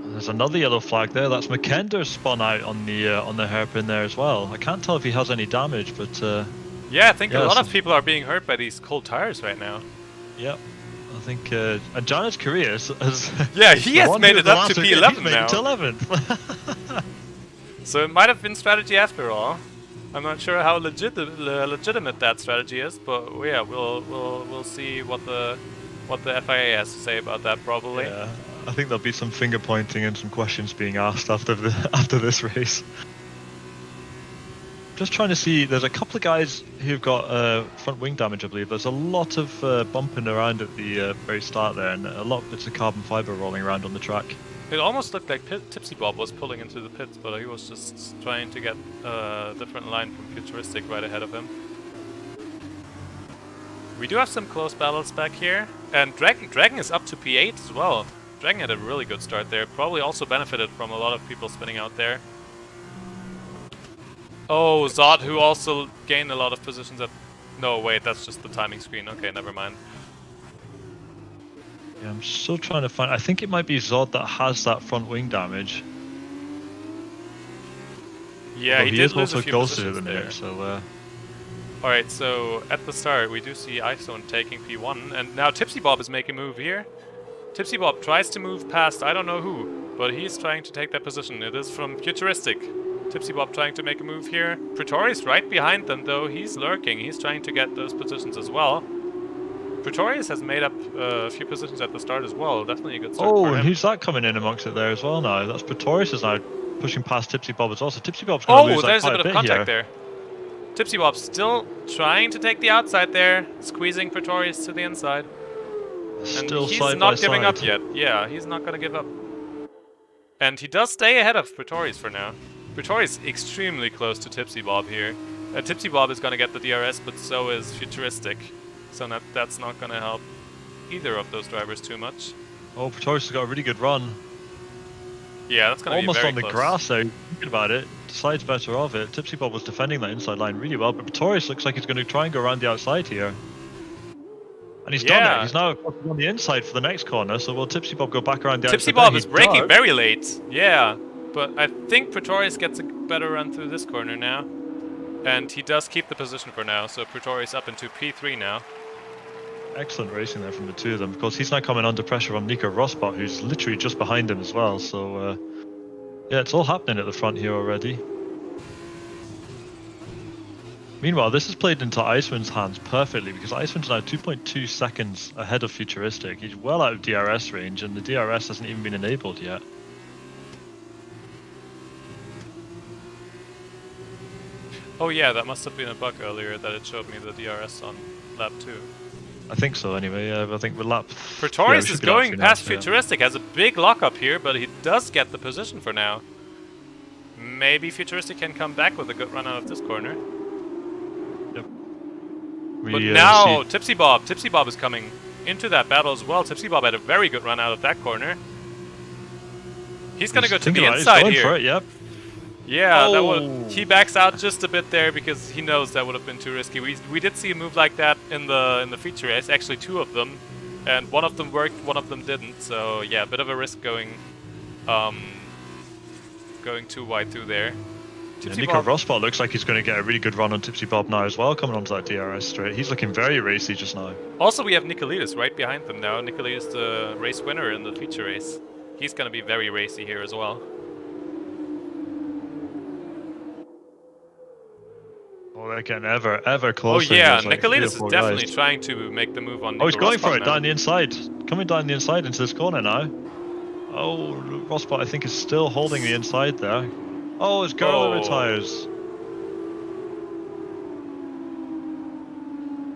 There's another yellow flag there. That's McKender spun out on the hairpin there as well. I can't tell if he has any damage, but yeah, I think a lot of people are being hurt by these cold tires right now. Yep. I think and Janice Correa has yeah, he has made it up to P11 now. To 11th. So it might have been strategy after all. I'm not sure how legitimate that strategy is, but yeah, we'll see what the FIA has to say about that probably. Yeah, I think there'll be some finger pointing and some questions being asked after this race. Just trying to see, there's a couple of guys who've got front wing damage, I believe. There's a lot of bumping around at the very start there, and a lot of bits of carbon fiber rolling around on the track. It almost looked like Tipsy Bob was pulling into the pits, but he was just trying to get a different line from Futuristic right ahead of him. We do have some close battles back here, and Dragon is up to P8 as well. Dragon had a really good start there, probably also benefited from a lot of people spinning out there. Oh, Zod, who also gained a lot of positions at... No, wait, that's just the timing screen. Okay, never mind. Yeah, I'm still trying to find... I think it might be Zod that has that front wing damage. Yeah, he did lose a few ghosted positions at the minute, so... Alright, so at the start we do see Iceland taking P1, and now Tipsy Bob is making a move here. Tipsy Bob tries to move past I don't know who, but he's trying to take that position. It is from Futuristic. Tipsy Bob trying to make a move here. Pretorius right behind them though, he's lurking, he's trying to get those positions as well. Pretorius has made up a few positions at the start as well, definitely a good start for him. and who's that coming in amongst it there as well now? That's Pretorius is now pushing past Tipsy Bob as well, so Tipsy Bob's going to lose there's quite a bit of contact here. there. Tipsy Bob's still trying to take the outside there, squeezing Pretorius to the inside. Still and he's side not by giving side. up yet. Yeah, he's not going to give up. And he does stay ahead of Pretorius for now. Pretorius extremely close to Tipsy Bob here. Tipsy Bob is going to get the DRS, but so is Futuristic. So that's not going to help either of those drivers too much. Oh, Pretorius has got a really good run. Yeah, that's going to be Almost very on the close. grass there, thinking about it. The side's better of it. Tipsy Bob was defending that inside line really well, but Pretorius looks like he's going to try and go around the outside here. And he's done it. He's now on the inside for the next corner, so will Tipsy Bob go back around the Tipsy outside? Bob is braking very late. Yeah, but I think Pretorius gets a better run through this corner now. And he does keep the position for now, so Pretorius up into P3 now. Excellent racing there from the two of them. Of course, he's now coming under pressure from Nico Rosbach, who's literally just behind him as well. So, yeah, it's all happening at the front here already. Meanwhile, this is played into Icewind's hands perfectly because Icewind's now 2.2 seconds ahead of Futuristic. He's well out of DRS range, and the DRS hasn't even been enabled yet. Oh yeah, that must have been a bug earlier that it showed me the DRS on lap 2. I think so anyway, yeah. I think with lap... Pretorius yeah, is going past Futuristic, has a big lockup here, but he does get the position for now. Maybe Futuristic can come back with a good run out of this corner. Yep. But now, Tipsy Bob is coming into that battle as well. Tipsy Bob had a very good run out of that corner. He's gonna go to the inside here. He's going for it, yep. Yeah, he backs out just a bit there because he knows that would have been too risky. We did see a move like that in the feature race, actually 2 of them, and one of them worked, one of them didn't. So yeah, a bit of a risk going too wide through there. Yeah, Nico Rosbach looks like he's going to get a really good run on Tipsy Bob now as well, coming onto that DRS straight. He's looking very racy just now. Also, we have Nicolaitis right behind them now. Nicolaitis, the race winner in the feature race. He's going to be very racy here as well. Oh, they're getting ever closer. Oh yeah, like Nicolaitis is definitely trying to make the move on Nico he's going for it now. down the inside. Coming down the inside into this corner now. Oh, Rosbach I think is still holding the inside there. Oh, as Gerla retires.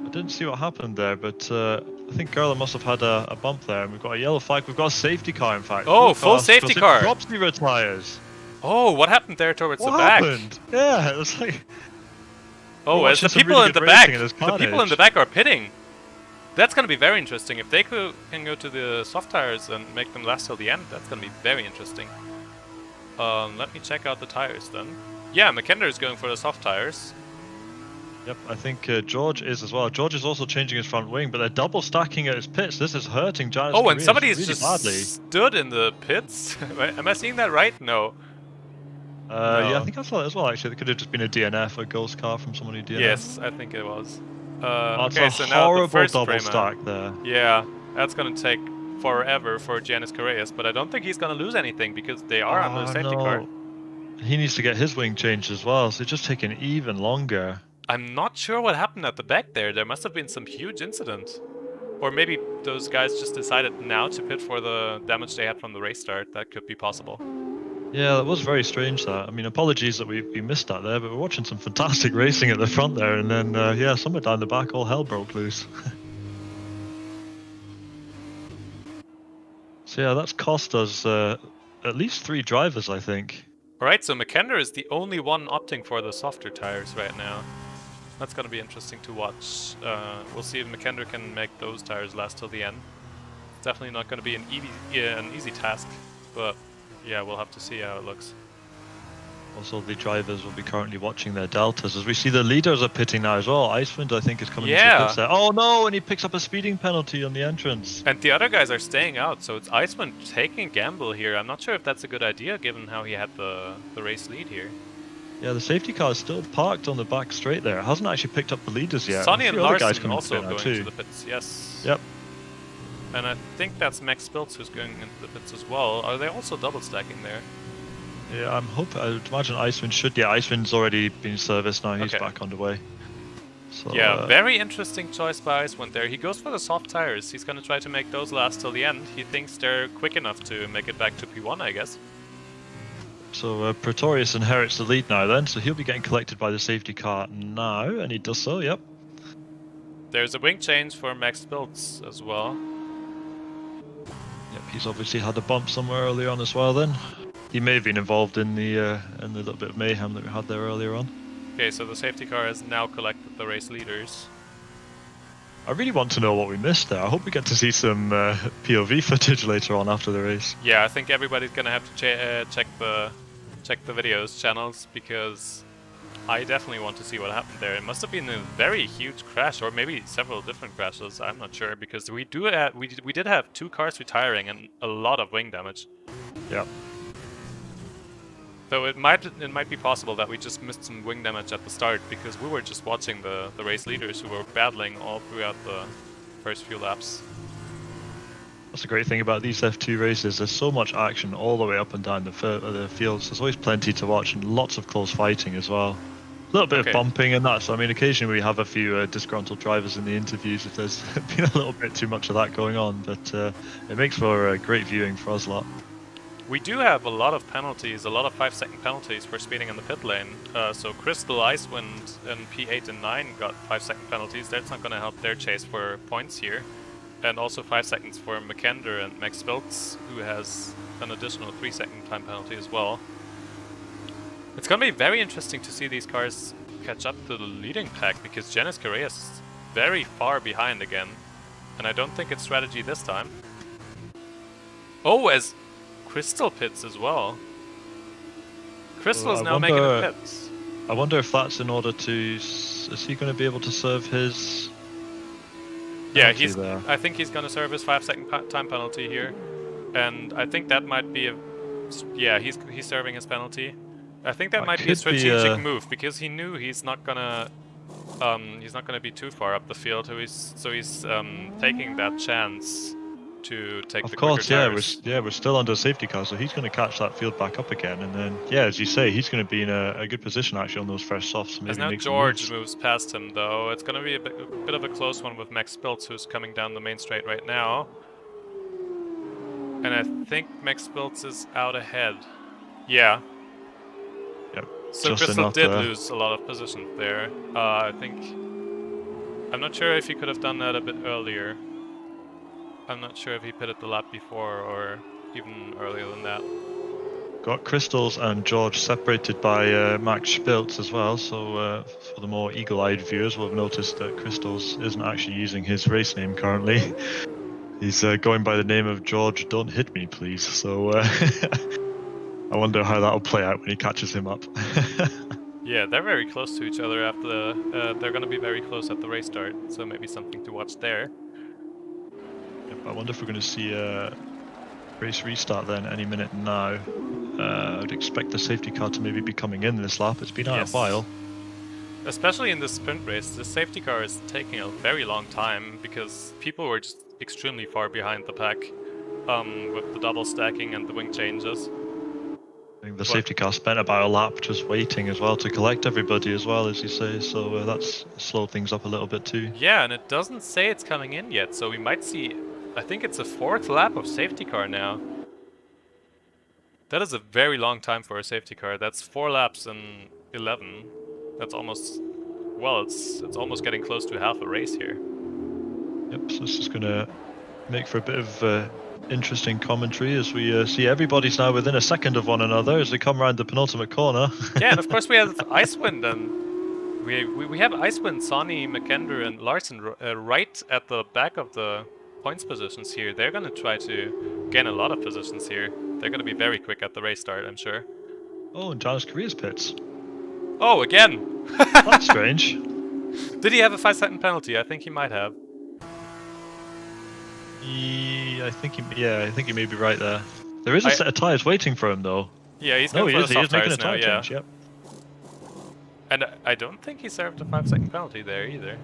I didn't see what happened there, but I think Gerla must have had a bump there. And we've got a yellow flag. We've got a safety car, in fact. Oh, full safety car. Dropsy retires. Oh, what happened there towards the back? What happened? Yeah, it was like... Oh, as the people in the back, the people in the back are pitting. That's going to be very interesting. If they can go to the soft tires and make them last till the end, that's going to be very interesting. Let me check out the tires then. Yeah, McKender is going for the soft tires. Yep, I think George is as well. George is also changing his front wing, but they're double stacking at his pits. This is hurting Giants. Oh, and somebody's really just badly. stood in the pits. Am I seeing that right? No. No. Yeah, I think I saw that as well, actually. It could have just been a DNF, a ghost car from someone who DNF. Yes, I think it was. That's okay, a so now horrible the first double frame stack there. Yeah, that's going to take forever for Giannis Correas, but I don't think he's going to lose anything because they are under the safety car. He needs to get his wing changed as well, so it's just taking even longer. I'm not sure what happened at the back there. There must have been some huge incident. Or maybe those guys just decided now to pit for the damage they had from the race start. That could be possible. Yeah, that was very strange, that. I mean, apologies that we missed that there, but we're watching some fantastic racing at the front there, and then, yeah, somewhere down the back, all hell broke loose. So yeah, that's cost us at least 3 drivers, I think. Alright, so McKender is the only one opting for the softer tires right now. That's going to be interesting to watch. We'll see if McKender can make those tires last till the end. It's definitely not going to be an easy task, but yeah, we'll have to see how it looks. Also, the drivers will be currently watching their deltas as we see the leaders are pitting now as well. Icewind, I think, is coming into the pits there. Oh no, and he picks up a speeding penalty on the entrance. And the other guys are staying out, so it's Icewind taking a gamble here. I'm not sure if that's a good idea given how he had the race lead here. Yeah, the safety car is still parked on the back straight there. It hasn't actually picked up the leaders yet. Sonny A and few other guys Larson coming also into it now going too. to the pits, yes. Yep. And I think that's Max Spiltz who's going into the pits as well. Are they also double stacking there? Yeah, I'd imagine Icewind should. Yeah, Icewind's already been serviced now. He's Okay. back on the way. So, Yeah, very interesting choice by Icewind there. He goes for the soft tires. He's going to try to make those last till the end. He thinks they're quick enough to make it back to P1, I guess. So Pretorius inherits the lead now then, so he'll be getting collected by the safety car now, and he does so, yep. There's a wing change for Max Spiltz as well. Yep, he's obviously had a bump somewhere earlier on as well then. He may have been involved in the little bit of mayhem that we had there earlier on. Okay, so the safety car has now collected the race leaders. I really want to know what we missed there. I hope we get to see some POV footage later on after the race. Yeah, I think everybody's gonna have to check the videos channels, because I definitely want to see what happened there. It must have been a very huge crash, or maybe several different crashes. I'm not sure, because we did have 2 cars retiring and a lot of wing damage. Yep. So it might be possible that we just missed some wing damage at the start, because we were just watching the race leaders who were battling all throughout the first few laps. That's the great thing about these F2 races. There's so much action all the way up and down the fields. There's always plenty to watch and lots of close fighting as well. A little bit of bumping and that. So I mean, occasionally we have a few disgruntled drivers in the interviews if there's been a little bit too much of that going on. But it makes for great viewing for us lot. We do have a lot of penalties, a lot of 5-second penalties for speeding in the pit lane. So Crystal, Icewind, and P8 and 9 got 5-second penalties. That's not going to help their chase for points here. And also 5 seconds for Makander and Max Spiltz, who has an additional 3-second time penalty as well. It's going to be very interesting to see these cars catch up to the leading pack, because Janice Correa is very far behind again. And I don't think it's strategy this time. Oh, as Crystal pits as well. Crystal's now making a pit. I wonder if that's in order to... Is he going to be able to serve his... Yeah, I think he's going to serve his 5-second time penalty here. And I think that might be a... Yeah, he's serving his penalty. I think that might be a strategic move, because he knew he's not gonna be too far up the field, so he's taking that chance to take the quicker tires. We're still under safety car, so he's going to catch that field back up again, and then as you say, he's going to be in a good position actually on those first softs. As now George moves past him, though, it's going to be a bit of a close one with Max Spiltz, who's coming down the main straight right now, and I think Max Spiltz is out ahead. Yeah. Yep. So Crystal did lose a lot of position there. I think... I'm not sure if he could have done that a bit earlier. I'm not sure if he pitted the lap before or even earlier than that. Got Crystals and George separated by Max Spiltz as well, so for the more eagle-eyed viewers will have noticed that Crystals isn't actually using his race name currently. He's going by the name of George Don't Hit Me Please, so I wonder how that'll play out when he catches him up. Yeah, they're very close to each other after they're going to be very close at the race start, so maybe something to watch there. I wonder if we're going to see a race restart then any minute now. I'd expect the safety car to maybe be coming in this lap. It's been out a while. Especially in this sprint race, the safety car is taking a very long time, because people were just extremely far behind the pack with the double stacking and the wing changes. I think the safety car spent about a lap just waiting as well to collect everybody as well, as you say, so that's slowed things up a little bit too. Yeah, and it doesn't say it's coming in yet, so we might see... I think it's a 4th lap of safety car now. That is a very long time for a safety car. That's 4 laps and 11. That's almost... Well, it's almost getting close to half a race here. Yep, so this is going to make for a bit of interesting commentary as we see everybody's now within a second of one another as they come around the penultimate corner. Yeah, and of course we have Icewind, and we have Icewind, Sonny, Makander, and Larson right at the back of the points positions here. They're going to try to gain a lot of positions here. They're going to be very quick at the race start, I'm sure. Oh, and Janice Correa's pits. Oh, again! That's strange. Did he have a 5-second penalty? I think he might have. I think he may be right there. There is a set of tyres waiting for him though. Yeah, he's going for the soft tires now, change, yep. And I don't think he served a 5-second penalty there either.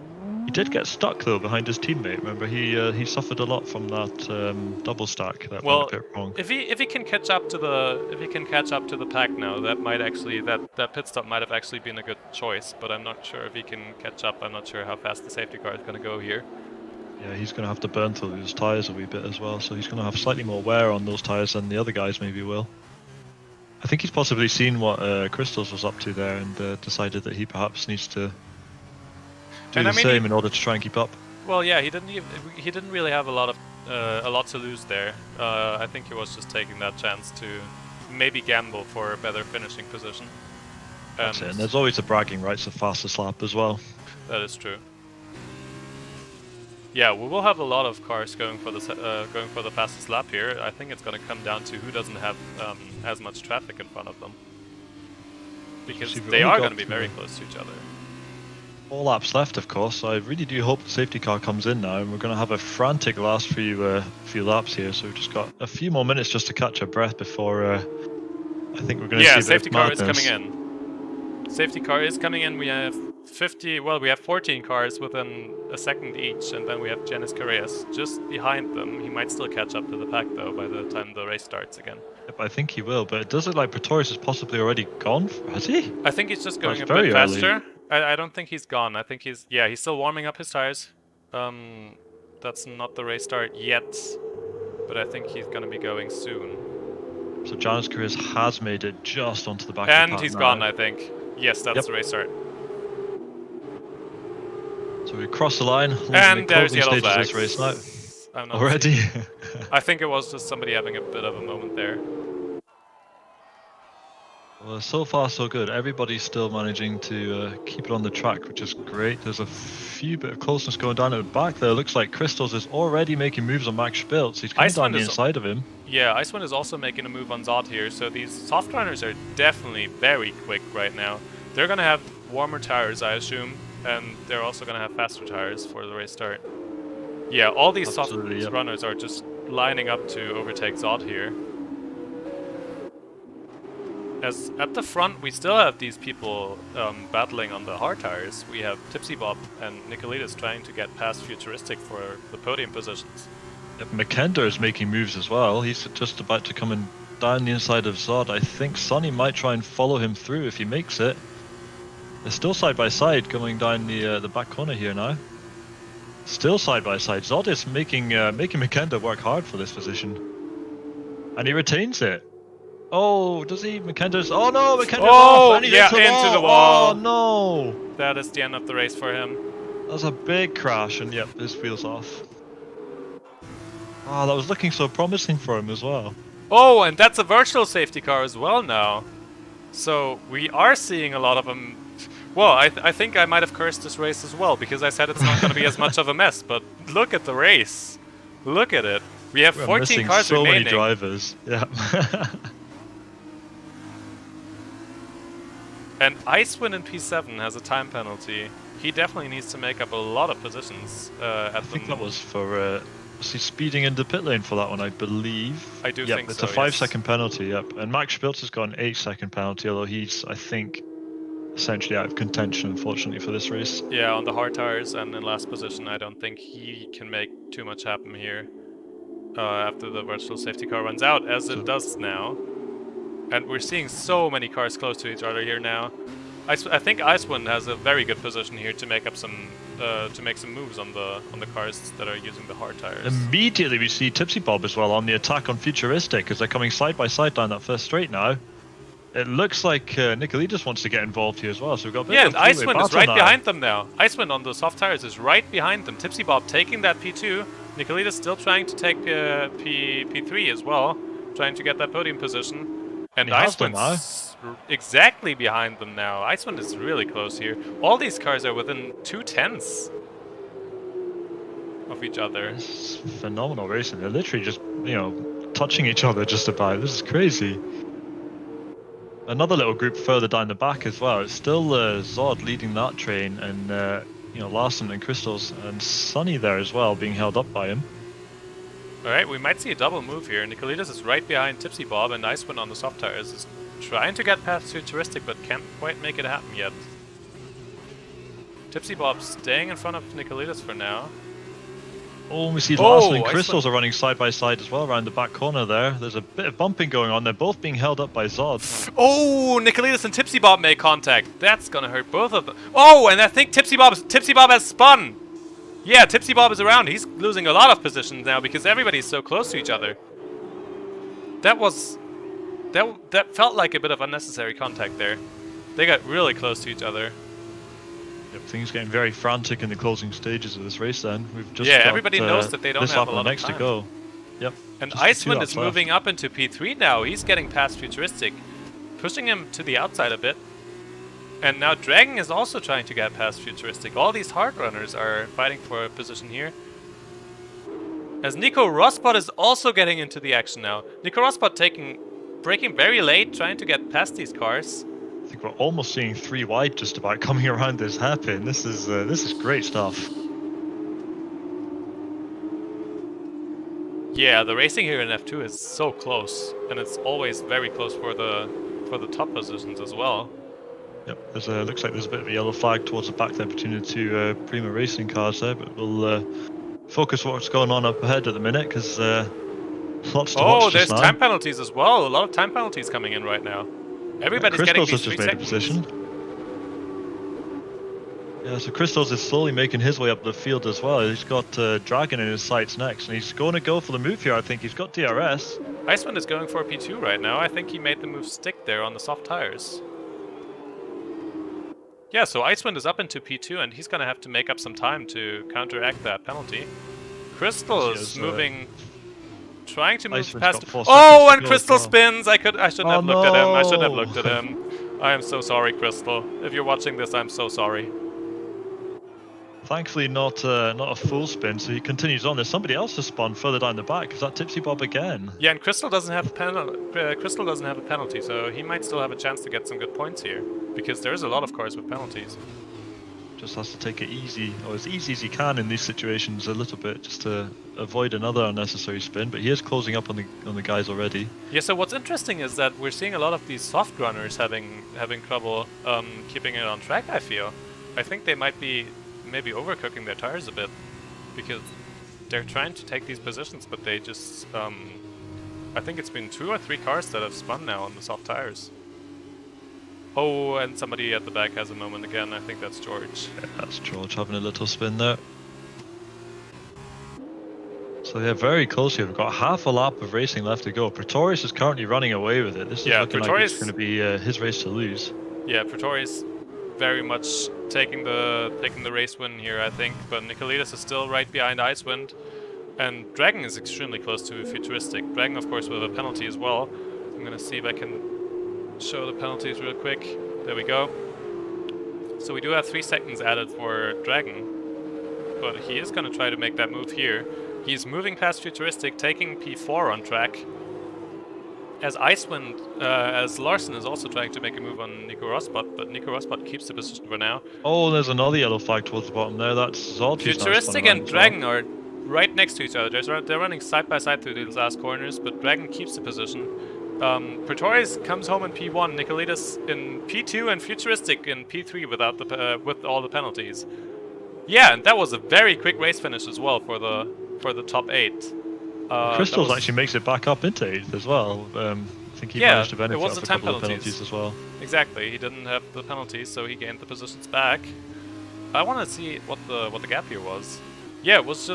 He did get stuck though behind his teammate. Remember, he suffered a lot from that double stack that went a bit wrong. If he can catch up to the pack now, that might actually that pit stop might have actually been a good choice. But I'm not sure if he can catch up. I'm not sure how fast the safety car is going to go here. Yeah, he's going to have to burn through his tyres a wee bit as well, so he's going to have slightly more wear on those tyres than the other guys maybe will. I think he's possibly seen what Crystals was up to there and decided that he perhaps needs to do the same in order to try and keep up. Well, yeah, he didn't really have a lot to lose there. I think he was just taking that chance to maybe gamble for a better finishing position. That's it, and there's always the bragging rights of fastest lap as well. That is true. Yeah, we will have a lot of cars going for the fastest lap here. I think it's going to come down to who doesn't have as much traffic in front of them, because they are going to be very close to each other. 4 laps left, of course. So I really do hope the safety car comes in now, and we're going to have a frantic last few laps here. So we've just got a few more minutes just to catch our breath before I think we're going to see safety car is madness. coming in. Safety car is coming in. We have 14 cars within a second each, and then we have Janis Correas just behind them. He might still catch up to the pack though by the time the race starts again. Yep, I think he will, but it does look like Pretorius is possibly already gone. Has he? I think he's just going That's a bit very early. faster. I don't think he's gone. I think he's still warming up his tires. That's not the race start yet, but I think he's going to be going soon. So Janis Correas has made it just onto the back And of the pack he's now. gone, I think. Yes, that's Yep. the race start. So we cross the line. And there's closing yellow stages of flags. this race now. I'm not Already? seeing- I think it was just somebody having a bit of a moment there. Well, so far so good. Everybody's still managing to keep it on the track, which is great. There's a few bit of closeness going down at the back there. Looks like Crystals is already making moves on Max Spiltz. He's coming down the inside of him. Yeah, Icewind is also making a move on Zod here, so these soft runners are definitely very quick right now. They're going to have warmer tires, I assume, and they're also going to have faster tires for the race start. Yeah, all these soft runners are just lining up to overtake Zod here. As at the front, we still have these people battling on the hard tires. We have Tipsy Bob and Nicolaitis trying to get past Futuristic for the podium positions. Yep, McKender is making moves as well. He's just about to come in down the inside of Zod. I think Sonny might try and follow him through if he makes it. They're still side by side going down the back corner here now. Still side by side. Zod is making McKender work hard for this position. And he retains it. Oh, does he? McKender's... Oh no, McKender's off! And he's into the wall! Oh no! That is the end of the race for him. That was a big crash, and yep, his wheel's off. Ah, that was looking so promising for him as well. Oh, and that's a virtual safety car as well now. So we are seeing a lot of them. Well, I think I might have cursed this race as well, because I said it's not going to be as much of a mess, but look at the race. Look at it. We have 14 cars so remaining. Many drivers. Yeah. And Icewind in P7 has a time penalty. He definitely needs to make up a lot of positions I think that was for... was he speeding into pit lane for that one, I believe? I do yep, think it's so, a 5-second penalty, yep. And Max Spiltz has got an 8-second penalty, although he's, I think, essentially out of contention, unfortunately, for this race. Yeah, on the hard tires and in last position, I don't think he can make too much happen here after the virtual safety car runs out, as it does now. And we're seeing so many cars close to each other here now. I think Icewind has a very good position here to make up some moves on the cars that are using the hard tires. Immediately we see Tipsy Bob as well on the attack on Futuristic as they're coming side by side down that first straight now. It looks like Nicolaitis wants to get involved here as well, so we've got a bit of a and three-way Icewind is battle right now. behind them now. Icewind on the soft tires is right behind them. Tipsy Bob taking that P2. Nicolaitis still trying to take P3 as well, trying to get that podium position. And Icewind's exactly behind them now. Icewind is really close here. All these cars are within 2/10 of each other. It's phenomenal racing. They're literally just, touching each other just about. This is crazy. Another little group further down the back as well. It's still Zod leading that train, and Larson and Crystals and Sonny there as well, being held up by him. Alright, we might see a double move here. Nicolaitis is right behind Tipsy Bob, and Icewind on the soft tires is trying to get past Futuristic, but can't quite make it happen yet. Tipsy Bob staying in front of Nicolaitis for now. Oh, we see Larson and Iceland. Crystals are running side by side as well around the back corner there. There's a bit of bumping going on. They're both being held up by Zod. Oh, Nicolaitis and Tipsy Bob make contact. That's gonna hurt both of them. Oh, and I think Tipsy Bob has spun. Yeah, Tipsy Bob is around. He's losing a lot of positions now because everybody's so close to each other. That felt like a bit of unnecessary contact there. They got really close to each other. Yep, things getting very frantic in the closing stages of this race then. We've just Yeah, got, everybody knows that they don't this have lap a lot of next time. to go. Yep. And just 2 Iceland laps is left. moving up into P3 now. He's getting past Futuristic, pushing him to the outside a bit. And now Dragon is also trying to get past Futuristic. All these hard runners are fighting for a position here. As Nico Rosbot is also getting into the action now. Nico Rosbot braking very late, trying to get past these cars. I think we're almost seeing 3 wide just about coming around this hairpin. This is great stuff. Yeah, the racing here in F2 is so close, and it's always very close for the top positions as well. Yep, looks like there's a bit of a yellow flag towards the back there between the 2 Prima racing cars there, but we'll focus what's going on up ahead at the minute because lots to watch. Oh, there's just now. time penalties as well. A lot of time penalties coming in right now. Everybody's getting Crystals these has 3 just made a seconds. position. Yeah, so Crystals is slowly making his way up the field as well. He's got Dragon in his sights next, and he's going to go for the move here. I think he's got DRS. Iceman is going for a P2 right now. I think he made the move stick there on the soft tires. Yeah, so Icewind is up into P2, and he's going to have to make up some time to counteract that penalty. Crystal is moving, trying to move Icewind's past. got 4 Oh, seconds to and go as Crystal well. spins. I shouldn't have looked at him. I shouldn't have no. looked at him. I am so sorry, Crystal. If you're watching this, I'm so sorry. Thankfully, not a full spin, so he continues on. There's somebody else to spawn further down the back. Is that Tipsy Bob again? Yeah, and Crystal doesn't have a penalty, so he might still have a chance to get some good points here, because there's a lot of cars with penalties. Just has to take it easy, or as easy as he can in these situations, a little bit, just to avoid another unnecessary spin. But he is closing up on the guys already. Yeah. So what's interesting is that we're seeing a lot of these soft runners having trouble keeping it on track. I think they might be maybe overcooking their tires a bit, because they're trying to take these positions, but they just I think it's been 2 or 3 cars that have spun now on the soft tires. Oh, and somebody at the back has a moment again. I think that's George. Yeah, that's George having a little spin there. So yeah, very close here. We've got half a lap of racing left to go. Pretorius is currently running away with it. This is looking like it's going to be his race to lose. Yeah, Pretorius very much taking the race win here, I think. But Nicolaitis is still right behind Icewind, and Dragon is extremely close to Futuristic. Dragon, of course, with a penalty as well. I'm gonna see if I can show the penalties real quick. There we go. So we do have 3 seconds added for Dragon, but he is gonna try to make that move here. He's moving past Futuristic, taking P4 on track. As as Larson is also trying to make a move on Nico Rosbot, but Nico Rosbot keeps the position for now. Oh, there's another yellow flag towards the bottom there. That's Zod. Futuristic and Dragon are right next to each other. They're running side by side through these last corners, but Dragon keeps the position. Pretorius comes home in P1, Nicolaitis in P2, and Futuristic in P3 with all the penalties. Yeah, and that was a very quick race finish as well for the top 8. Crystals actually makes it back up into 8th as well. I think he managed to benefit was off the a couple 10 of penalties as well. Exactly, he didn't have the penalties, so he gained the positions back. I want to see what the gap here was. Yeah, it was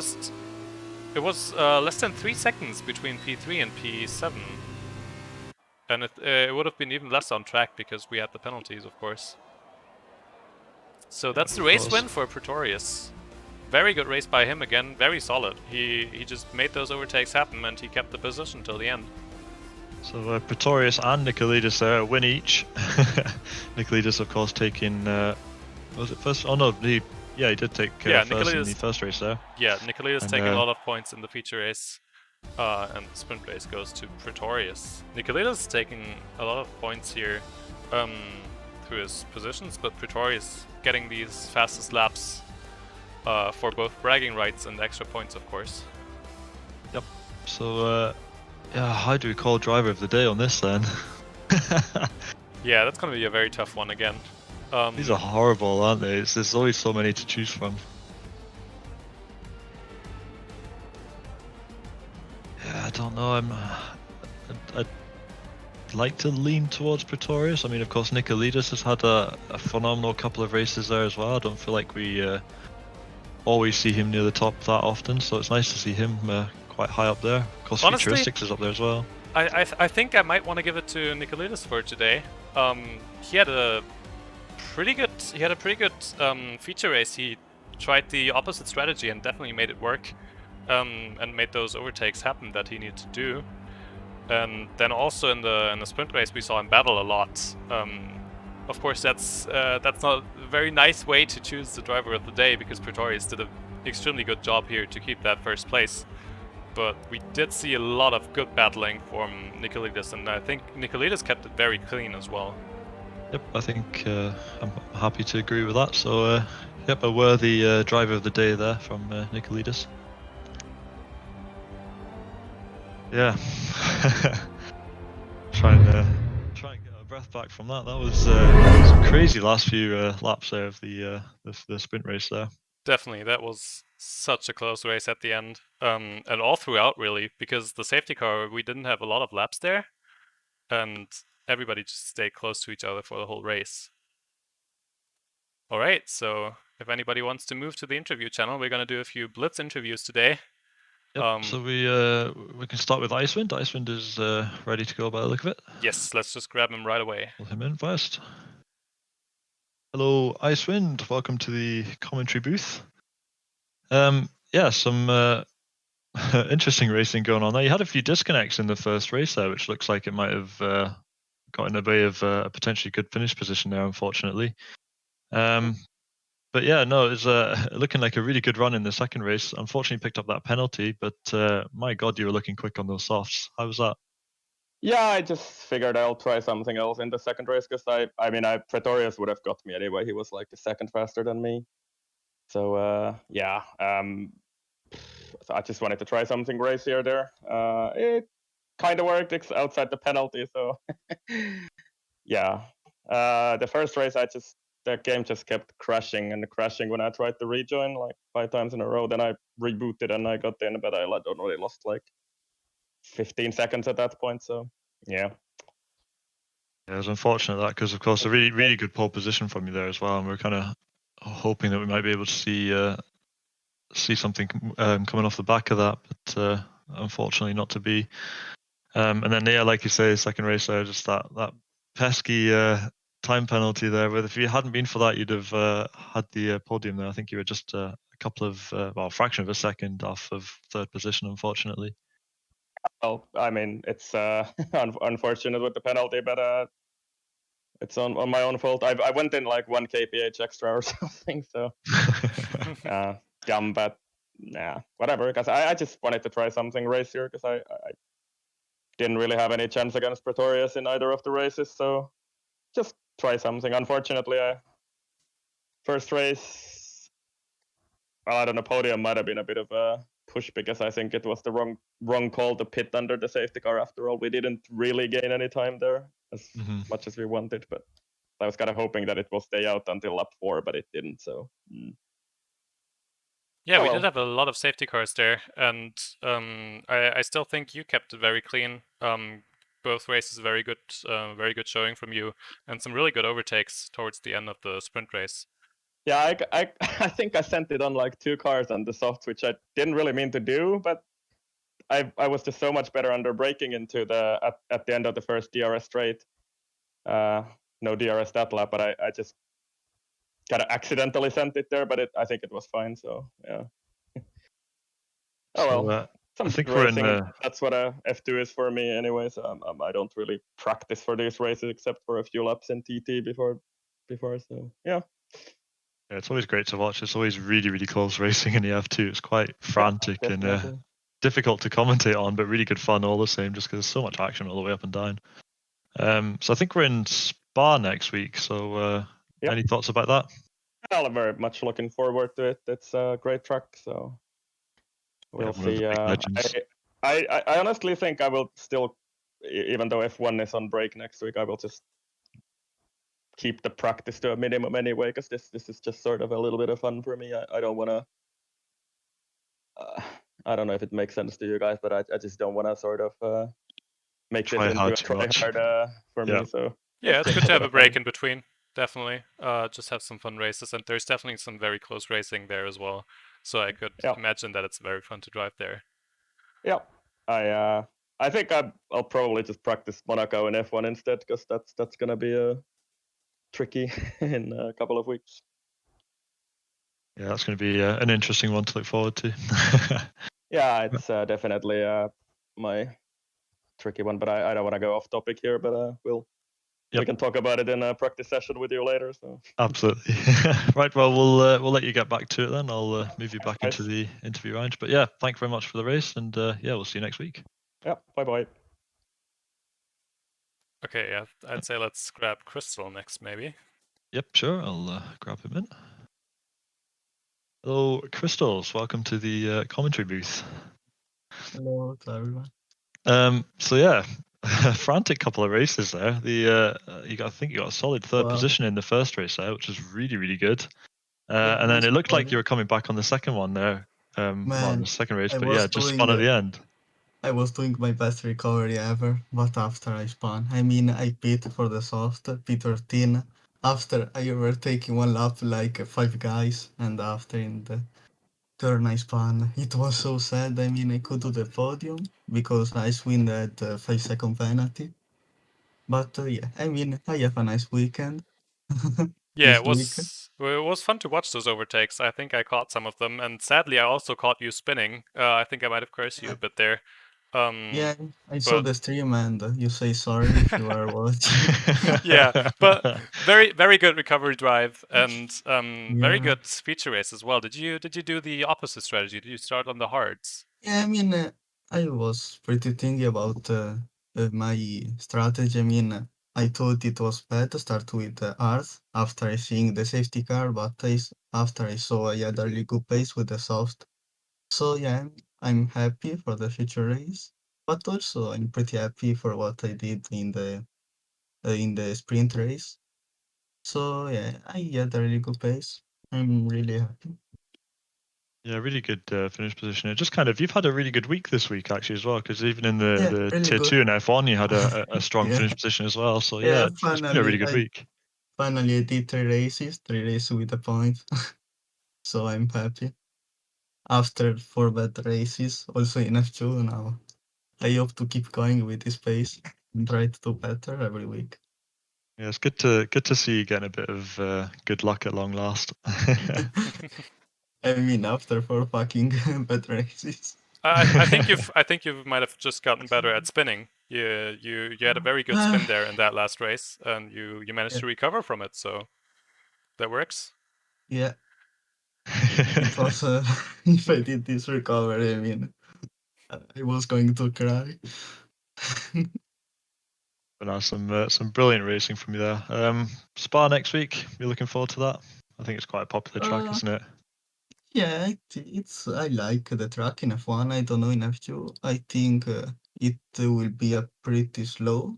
less than 3 seconds between P3 and P7, and it would have been even less on track because we had the penalties, of course. So that's the race win for Pretorius. Very good race by him again, very solid. He just made those overtakes happen, and he kept the position till the end. So Pretorius and Nicolaitis win each. Nicolaitis, of course, taking was it first? Oh no, he did take first in the first race there. Yeah, Nicolaitis taking a lot of points in the feature race, and the sprint race goes to Pretorius. Nicolaitis taking a lot of points here through his positions, but Pretorius getting these fastest laps. For both bragging rights and extra points, of course. Yep. So, how do we call driver of the day on this then? Yeah, that's gonna be a very tough one again. These are horrible, aren't they? There's always so many to choose from. Yeah, I don't know. I'd like to lean towards Pretorius. I mean, of course, Nicolaides has had a phenomenal couple of races there as well. I don't feel like we always see him near the top that often, so it's nice to see him quite high up there. Of course, Honestly, Futuristics is up there as well. I think I might want to give it to Nicolaides for today. He had a pretty good feature race. He tried the opposite strategy and definitely made it work, and made those overtakes happen that he needed to do. And then also in the sprint race we saw him battle a lot. Of course, that's not a very nice way to choose the driver of the day, because Pretorius did an extremely good job here to keep that first place. But we did see a lot of good battling from Nicolaides, and I think Nicolaides kept it very clean as well. Yep, I think I'm happy to agree with that. So, yep, a worthy driver of the day there from Nicolaides. Yeah. Try and get our breath back from that. That was some crazy last few laps there of the sprint race there. Definitely, that was such a close race at the end, and all throughout really, because the safety car, we didn't have a lot of laps there, and everybody just stayed close to each other for the whole race. Alright, so if anybody wants to move to the interview channel, we're going to do a few Blitz interviews today. Yep, so we can start with Icewind. Icewind is ready to go by the look of it. Yes, let's just grab him right away. Pull him in first. Hello, Icewind. Welcome to the commentary booth. Yeah, some interesting racing going on there. You had a few disconnects in the first race there, which looks like it might have got in the way of a potentially good finish position there, unfortunately. But yeah, no, it was looking like a really good run in the second race. Unfortunately, picked up that penalty, but my God, you were looking quick on those softs. How was that? Yeah, I just figured I'll try something else in the second race, because I mean, Pretorius would have got me anyway. He was like the second faster than me. So yeah, so I just wanted to try something racier there. It kind of worked outside the penalty, so yeah. The first race, the game just kept crashing and crashing when I tried to rejoin like 5 times in a row. Then I rebooted and I got in, but I don't really lost like 15 seconds at that point. So yeah. Yeah, it was unfortunate that, because of course a really, really good pole position from you there as well, and we are kind of hoping that we might be able to see something coming off the back of that, but unfortunately not to be. And then yeah, like you say, second race there, just that pesky time penalty there. But if you hadn't been for that, you'd have had the podium there. I think you were just a couple of a fraction of a second off of third position, unfortunately. Well, I mean, it's unfortunate with the penalty, but it's on my own fault. I went in like 1 kph extra or something, so dumb, but nah, whatever. Because I just wanted to try something racier, because I didn't really have any chance against Pretorius in either of the races, so just try something. Unfortunately, first race, well, I don't know, podium might have been a bit of a push, because I think it was the wrong call to pit under the safety car. After all, we didn't really gain any time there as much as we wanted, but I was kind of hoping that it will stay out until lap 4, but it didn't. So yeah, we did have a lot of safety cars there, and I still think you kept it very clean. Both races, very good showing from you, and some really good overtakes towards the end of the sprint race. Yeah, I think I sent it on like 2 cars on the softs, which I didn't really mean to do, but I was just so much better under braking into at the end of the first DRS straight. No DRS that lap, but I just kind of accidentally sent it there, but I think it was fine. So yeah. Oh well. I think we're in. That's what a F2 is for me, anyway. So I don't really practice for these races except for a few laps in TT before. So yeah. Yeah, it's always great to watch. It's always really, really close racing in the F2. It's quite frantic and difficult to commentate on, but really good fun all the same, just because there's so much action all the way up and down. So I think we're in Spa next week. So any thoughts about that? Well, I'm very much looking forward to it. It's a great track, so we'll see. I honestly think I will still, even though F1 is on break next week, I will just keep the practice to a minimum anyway, because this is just sort of a little bit of fun for me. I don't want to. I don't know if it makes sense to you guys, but I just don't want to sort of make Try this into hard a too try much. hard for Yeah. me. So Yeah, it's just good to have bit a of break fun. in between. Definitely. Just have some fun races, and there's definitely some very close racing there as well. So I could Yeah. imagine that it's very fun to drive there. Yeah, I think I'll probably just practice Monaco and F1 instead, because that's gonna be tricky in a couple of weeks. Yeah, that's going to be an interesting one to look forward to. Yeah, it's definitely my tricky one, but I don't want to go off topic here, but we can talk about it in a practice session with you later. So Absolutely. Right. Well, we'll let you get back to it then. I'll move you back into the interview round. But yeah, thank you very much for the race, and yeah, we'll see you next week. yeah, bye. Okay, yeah, I'd say let's grab Crystal next, maybe. Yep, sure. I'll grab him in. Hello, Crystals. Welcome to the commentary booth. Hello to everyone. So yeah, frantic couple of races there. I think you got a solid third Wow. position in the first race there, which is really, really good. Yeah, And then nice it looked like podium. you were coming back on the second one there. Well, in the Man, second race, I but was yeah, just doing spun at the end. I was doing my best recovery ever, but after I spun, I mean, I pit for the soft, P13. After I were taking one lap like 5 guys, and after in the turn I spun. It was so sad. I mean, I could do the podium because I win at 5-second penalty. But yeah, I mean, I have a nice weekend. Yeah, This week. it was fun to watch those overtakes. I think I caught some of them, and sadly, I also caught you spinning. I think I might have cursed you a bit there. Yeah, I saw but- the stream and you say sorry if you are watching. Yeah, but very good recovery drive and very Yeah. good feature race as well. Did you do the opposite strategy? Did you start on the hards? Yeah, I mean, I was pretty thinking about my strategy. I mean, I thought it was better to start with Earth after seeing the safety car, but after I saw I had a really good pace with the soft. So yeah, I'm happy for the future race, but also I'm pretty happy for what I did in the sprint race. So yeah, I had a really good pace. I'm really happy. Yeah, really good finish position. It just kind of, you've had a really good week this week actually as well, because even in Yeah, the really tier good. 2 and F1, you had a strong Yeah. finish position as well. So Yeah, yeah, it's been a really good week. Finally, I did 3 races with a point. So I'm happy. After 4 bad races, also in F2 now. I hope to keep going with this pace and try to do better every week. Yeah, it's good to see you getting a bit of good luck at long last. I mean, after 4 fucking bad races. I think you might have just gotten better at spinning. You had a very good spin there in that last race, and you managed to recover from it. So that works. Yeah, it was. If I did this recovery, I mean, I was going to cry. But now some brilliant racing from you there. Spa next week. You're looking forward to that? I think it's quite a popular track, isn't it? Yeah, I like the track in F1. I don't know in F2. I think it will be a pretty slow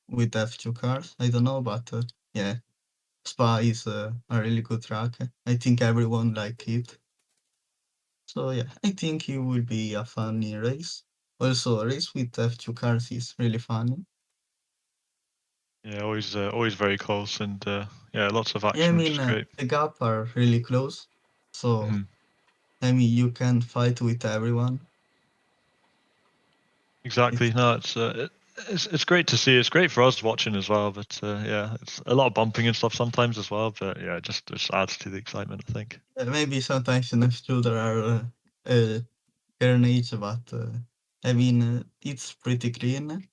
with F2 cars. I don't know, but yeah, Spa is a really good track. I think everyone like it. So yeah, I think it will be a funny race. Also, a race with F2 cars is really funny. Yeah, always very close, and yeah, lots of action, Yeah, I which mean, is great. the gap are really close. So, Mhm. I mean, you can fight with everyone. Exactly. No, it's great to see. It's great for us watching as well. But yeah, it's a lot of bumping and stuff sometimes as well. But yeah, it just adds to the excitement, I think. Maybe sometimes in F2 there are carnage, but I mean, it's pretty clean.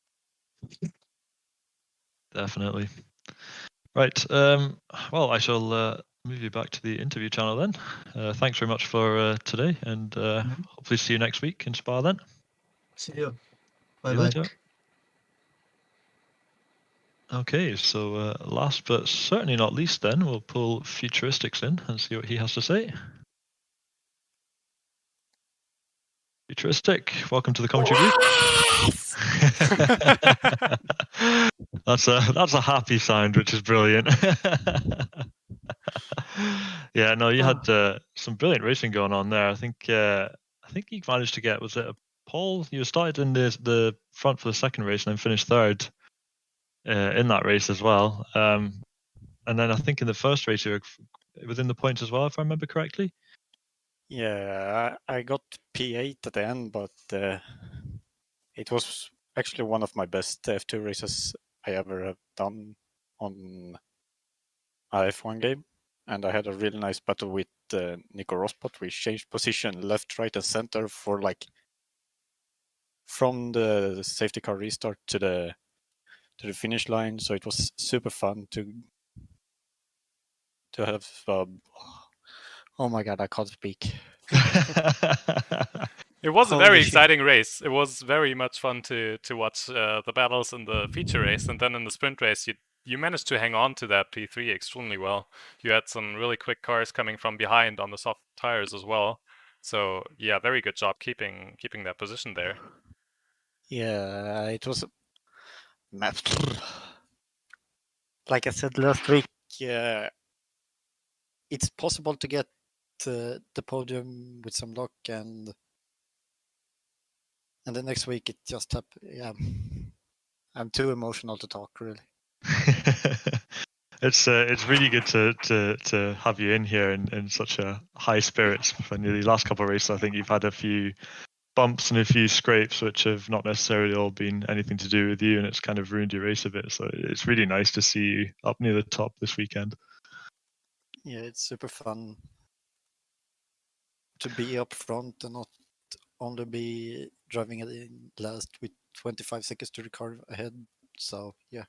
Definitely. Right. Well, I shall move you back to the interview channel then. Thanks very much for today, and hopefully see you next week in Spa then. See you. See you Bye-bye. later. Okay, so last but certainly not least then, we'll pull Futuristics in and see what he has to say. Futuristic, welcome to the commentary booth. That's a happy sound, which is brilliant. Yeah, no, you had some brilliant racing going on there. I think you managed to get, was it a pole? You started in the front for the second race and then finished third in that race as well. And then I think in the first race you were within the points as well, if I remember correctly. Yeah, I got P8 at the end, but it was actually one of my best F2 races I ever have done on a F1 game. And I had a really nice battle with Nico Rosberg. We changed position left, right, and center for like from the safety car restart to the finish line. So it was super fun to have. Oh my god, I can't speak. It was a Holy very shit. exciting race. It was very much fun to watch the battles in the feature race, and then in the sprint race, you managed to hang on to that P3 extremely well. You had some really quick cars coming from behind on the soft tires as well. So yeah, very good job keeping that position there. Yeah, it was like I said last week. It's possible to get the podium with some luck, and the next week it just happened. Yeah, I'm too emotional to talk, really. It's really good to have you in here in such a high spirits. For the last couple of races, I think you've had a few bumps and a few scrapes, which have not necessarily all been anything to do with you, and it's kind of ruined your race a bit. So it's really nice to see you up near the top this weekend. Yeah, it's super fun to be up front and not only be driving in last with 25 seconds to the car ahead. So yeah.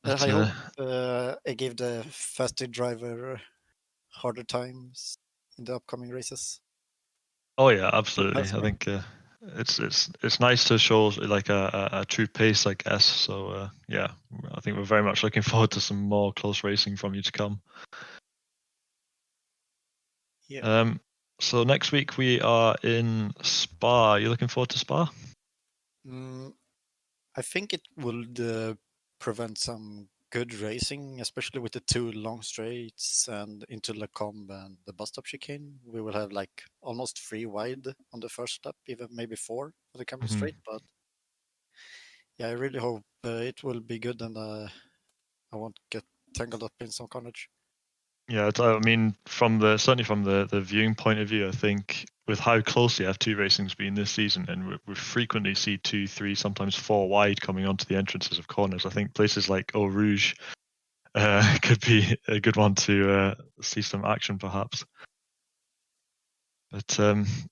But, I hope I gave the faster driver harder times in the upcoming races. Oh yeah, absolutely. That's I me. think it's nice to show like a true pace, I guess. So yeah, I think we're very much looking forward to some more close racing from you to come. Yeah. So next week we are in Spa. Are you looking forward to Spa? I think it would prevent some good racing, especially with the two long straights and into Le Combe and the bus stop chicane. We will have like almost 3 wide on the first lap, even maybe 4 for the coming straight. But yeah, I really hope it will be good and I won't get tangled up in some carnage. Yeah, I mean, certainly from the viewing point of view, I think with how close the F2 racing's been this season, and we frequently see 2, 3, sometimes 4 wide coming onto the entrances of corners. I think places like Eau Rouge could be a good one to see some action, perhaps. But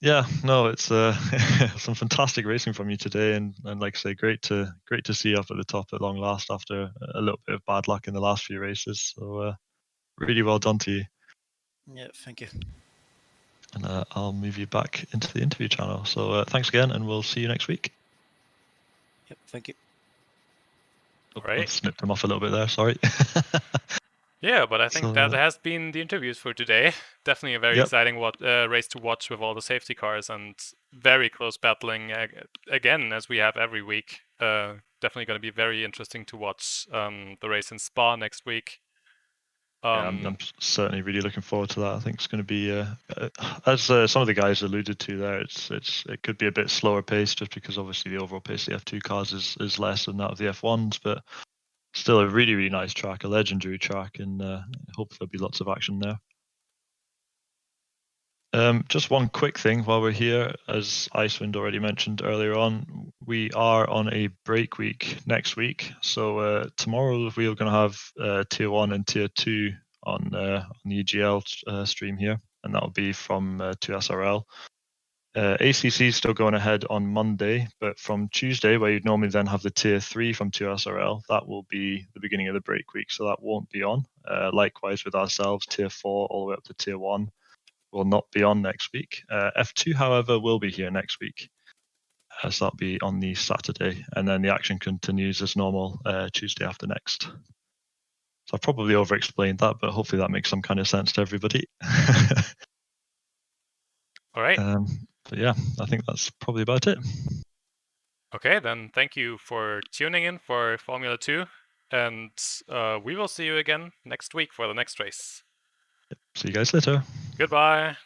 yeah, no, it's some fantastic racing from you today, and like I say, great to see you up at the top at long last after a little bit of bad luck in the last few races. So really well done to you. Yeah, thank you. And I'll move you back into the interview channel. So thanks again, and we'll see you next week. Yep, thank you. Right. I snipped them off a little bit there, sorry. Yeah, but I think So, that has been the interviews for today. Definitely a very exciting race to watch with all the safety cars and very close battling again, as we have every week. Definitely going to be very interesting to watch the race in Spa next week. Yeah, I'm certainly really looking forward to that. I think it's going to be, as some of the guys alluded to there, it could be a bit slower pace just because obviously the overall pace of the F2 cars is less than that of the F1s, but still a really, really nice track, a legendary track, and hopefully there'll be lots of action there. Just one quick thing while we're here, as Icewind already mentioned earlier on, we are on a break week next week. So tomorrow we're going to have Tier 1 and Tier 2 on the EGL stream here, and that will be from 2SRL. ACC is still going ahead on Monday, but from Tuesday, where you'd normally then have the Tier 3 from 2SRL, that will be the beginning of the break week, so that won't be on. Likewise with ourselves, Tier 4 all the way up to Tier 1 will not be on next week. F2, however, will be here next week, as that'll be on the Saturday, and then the action continues as normal Tuesday after next. So I've probably over-explained that, but hopefully that makes some kind of sense to everybody. All right. But yeah, I think that's probably about it. Okay, then thank you for tuning in for Formula 2, and we will see you again next week for the next race. See you guys later. Goodbye.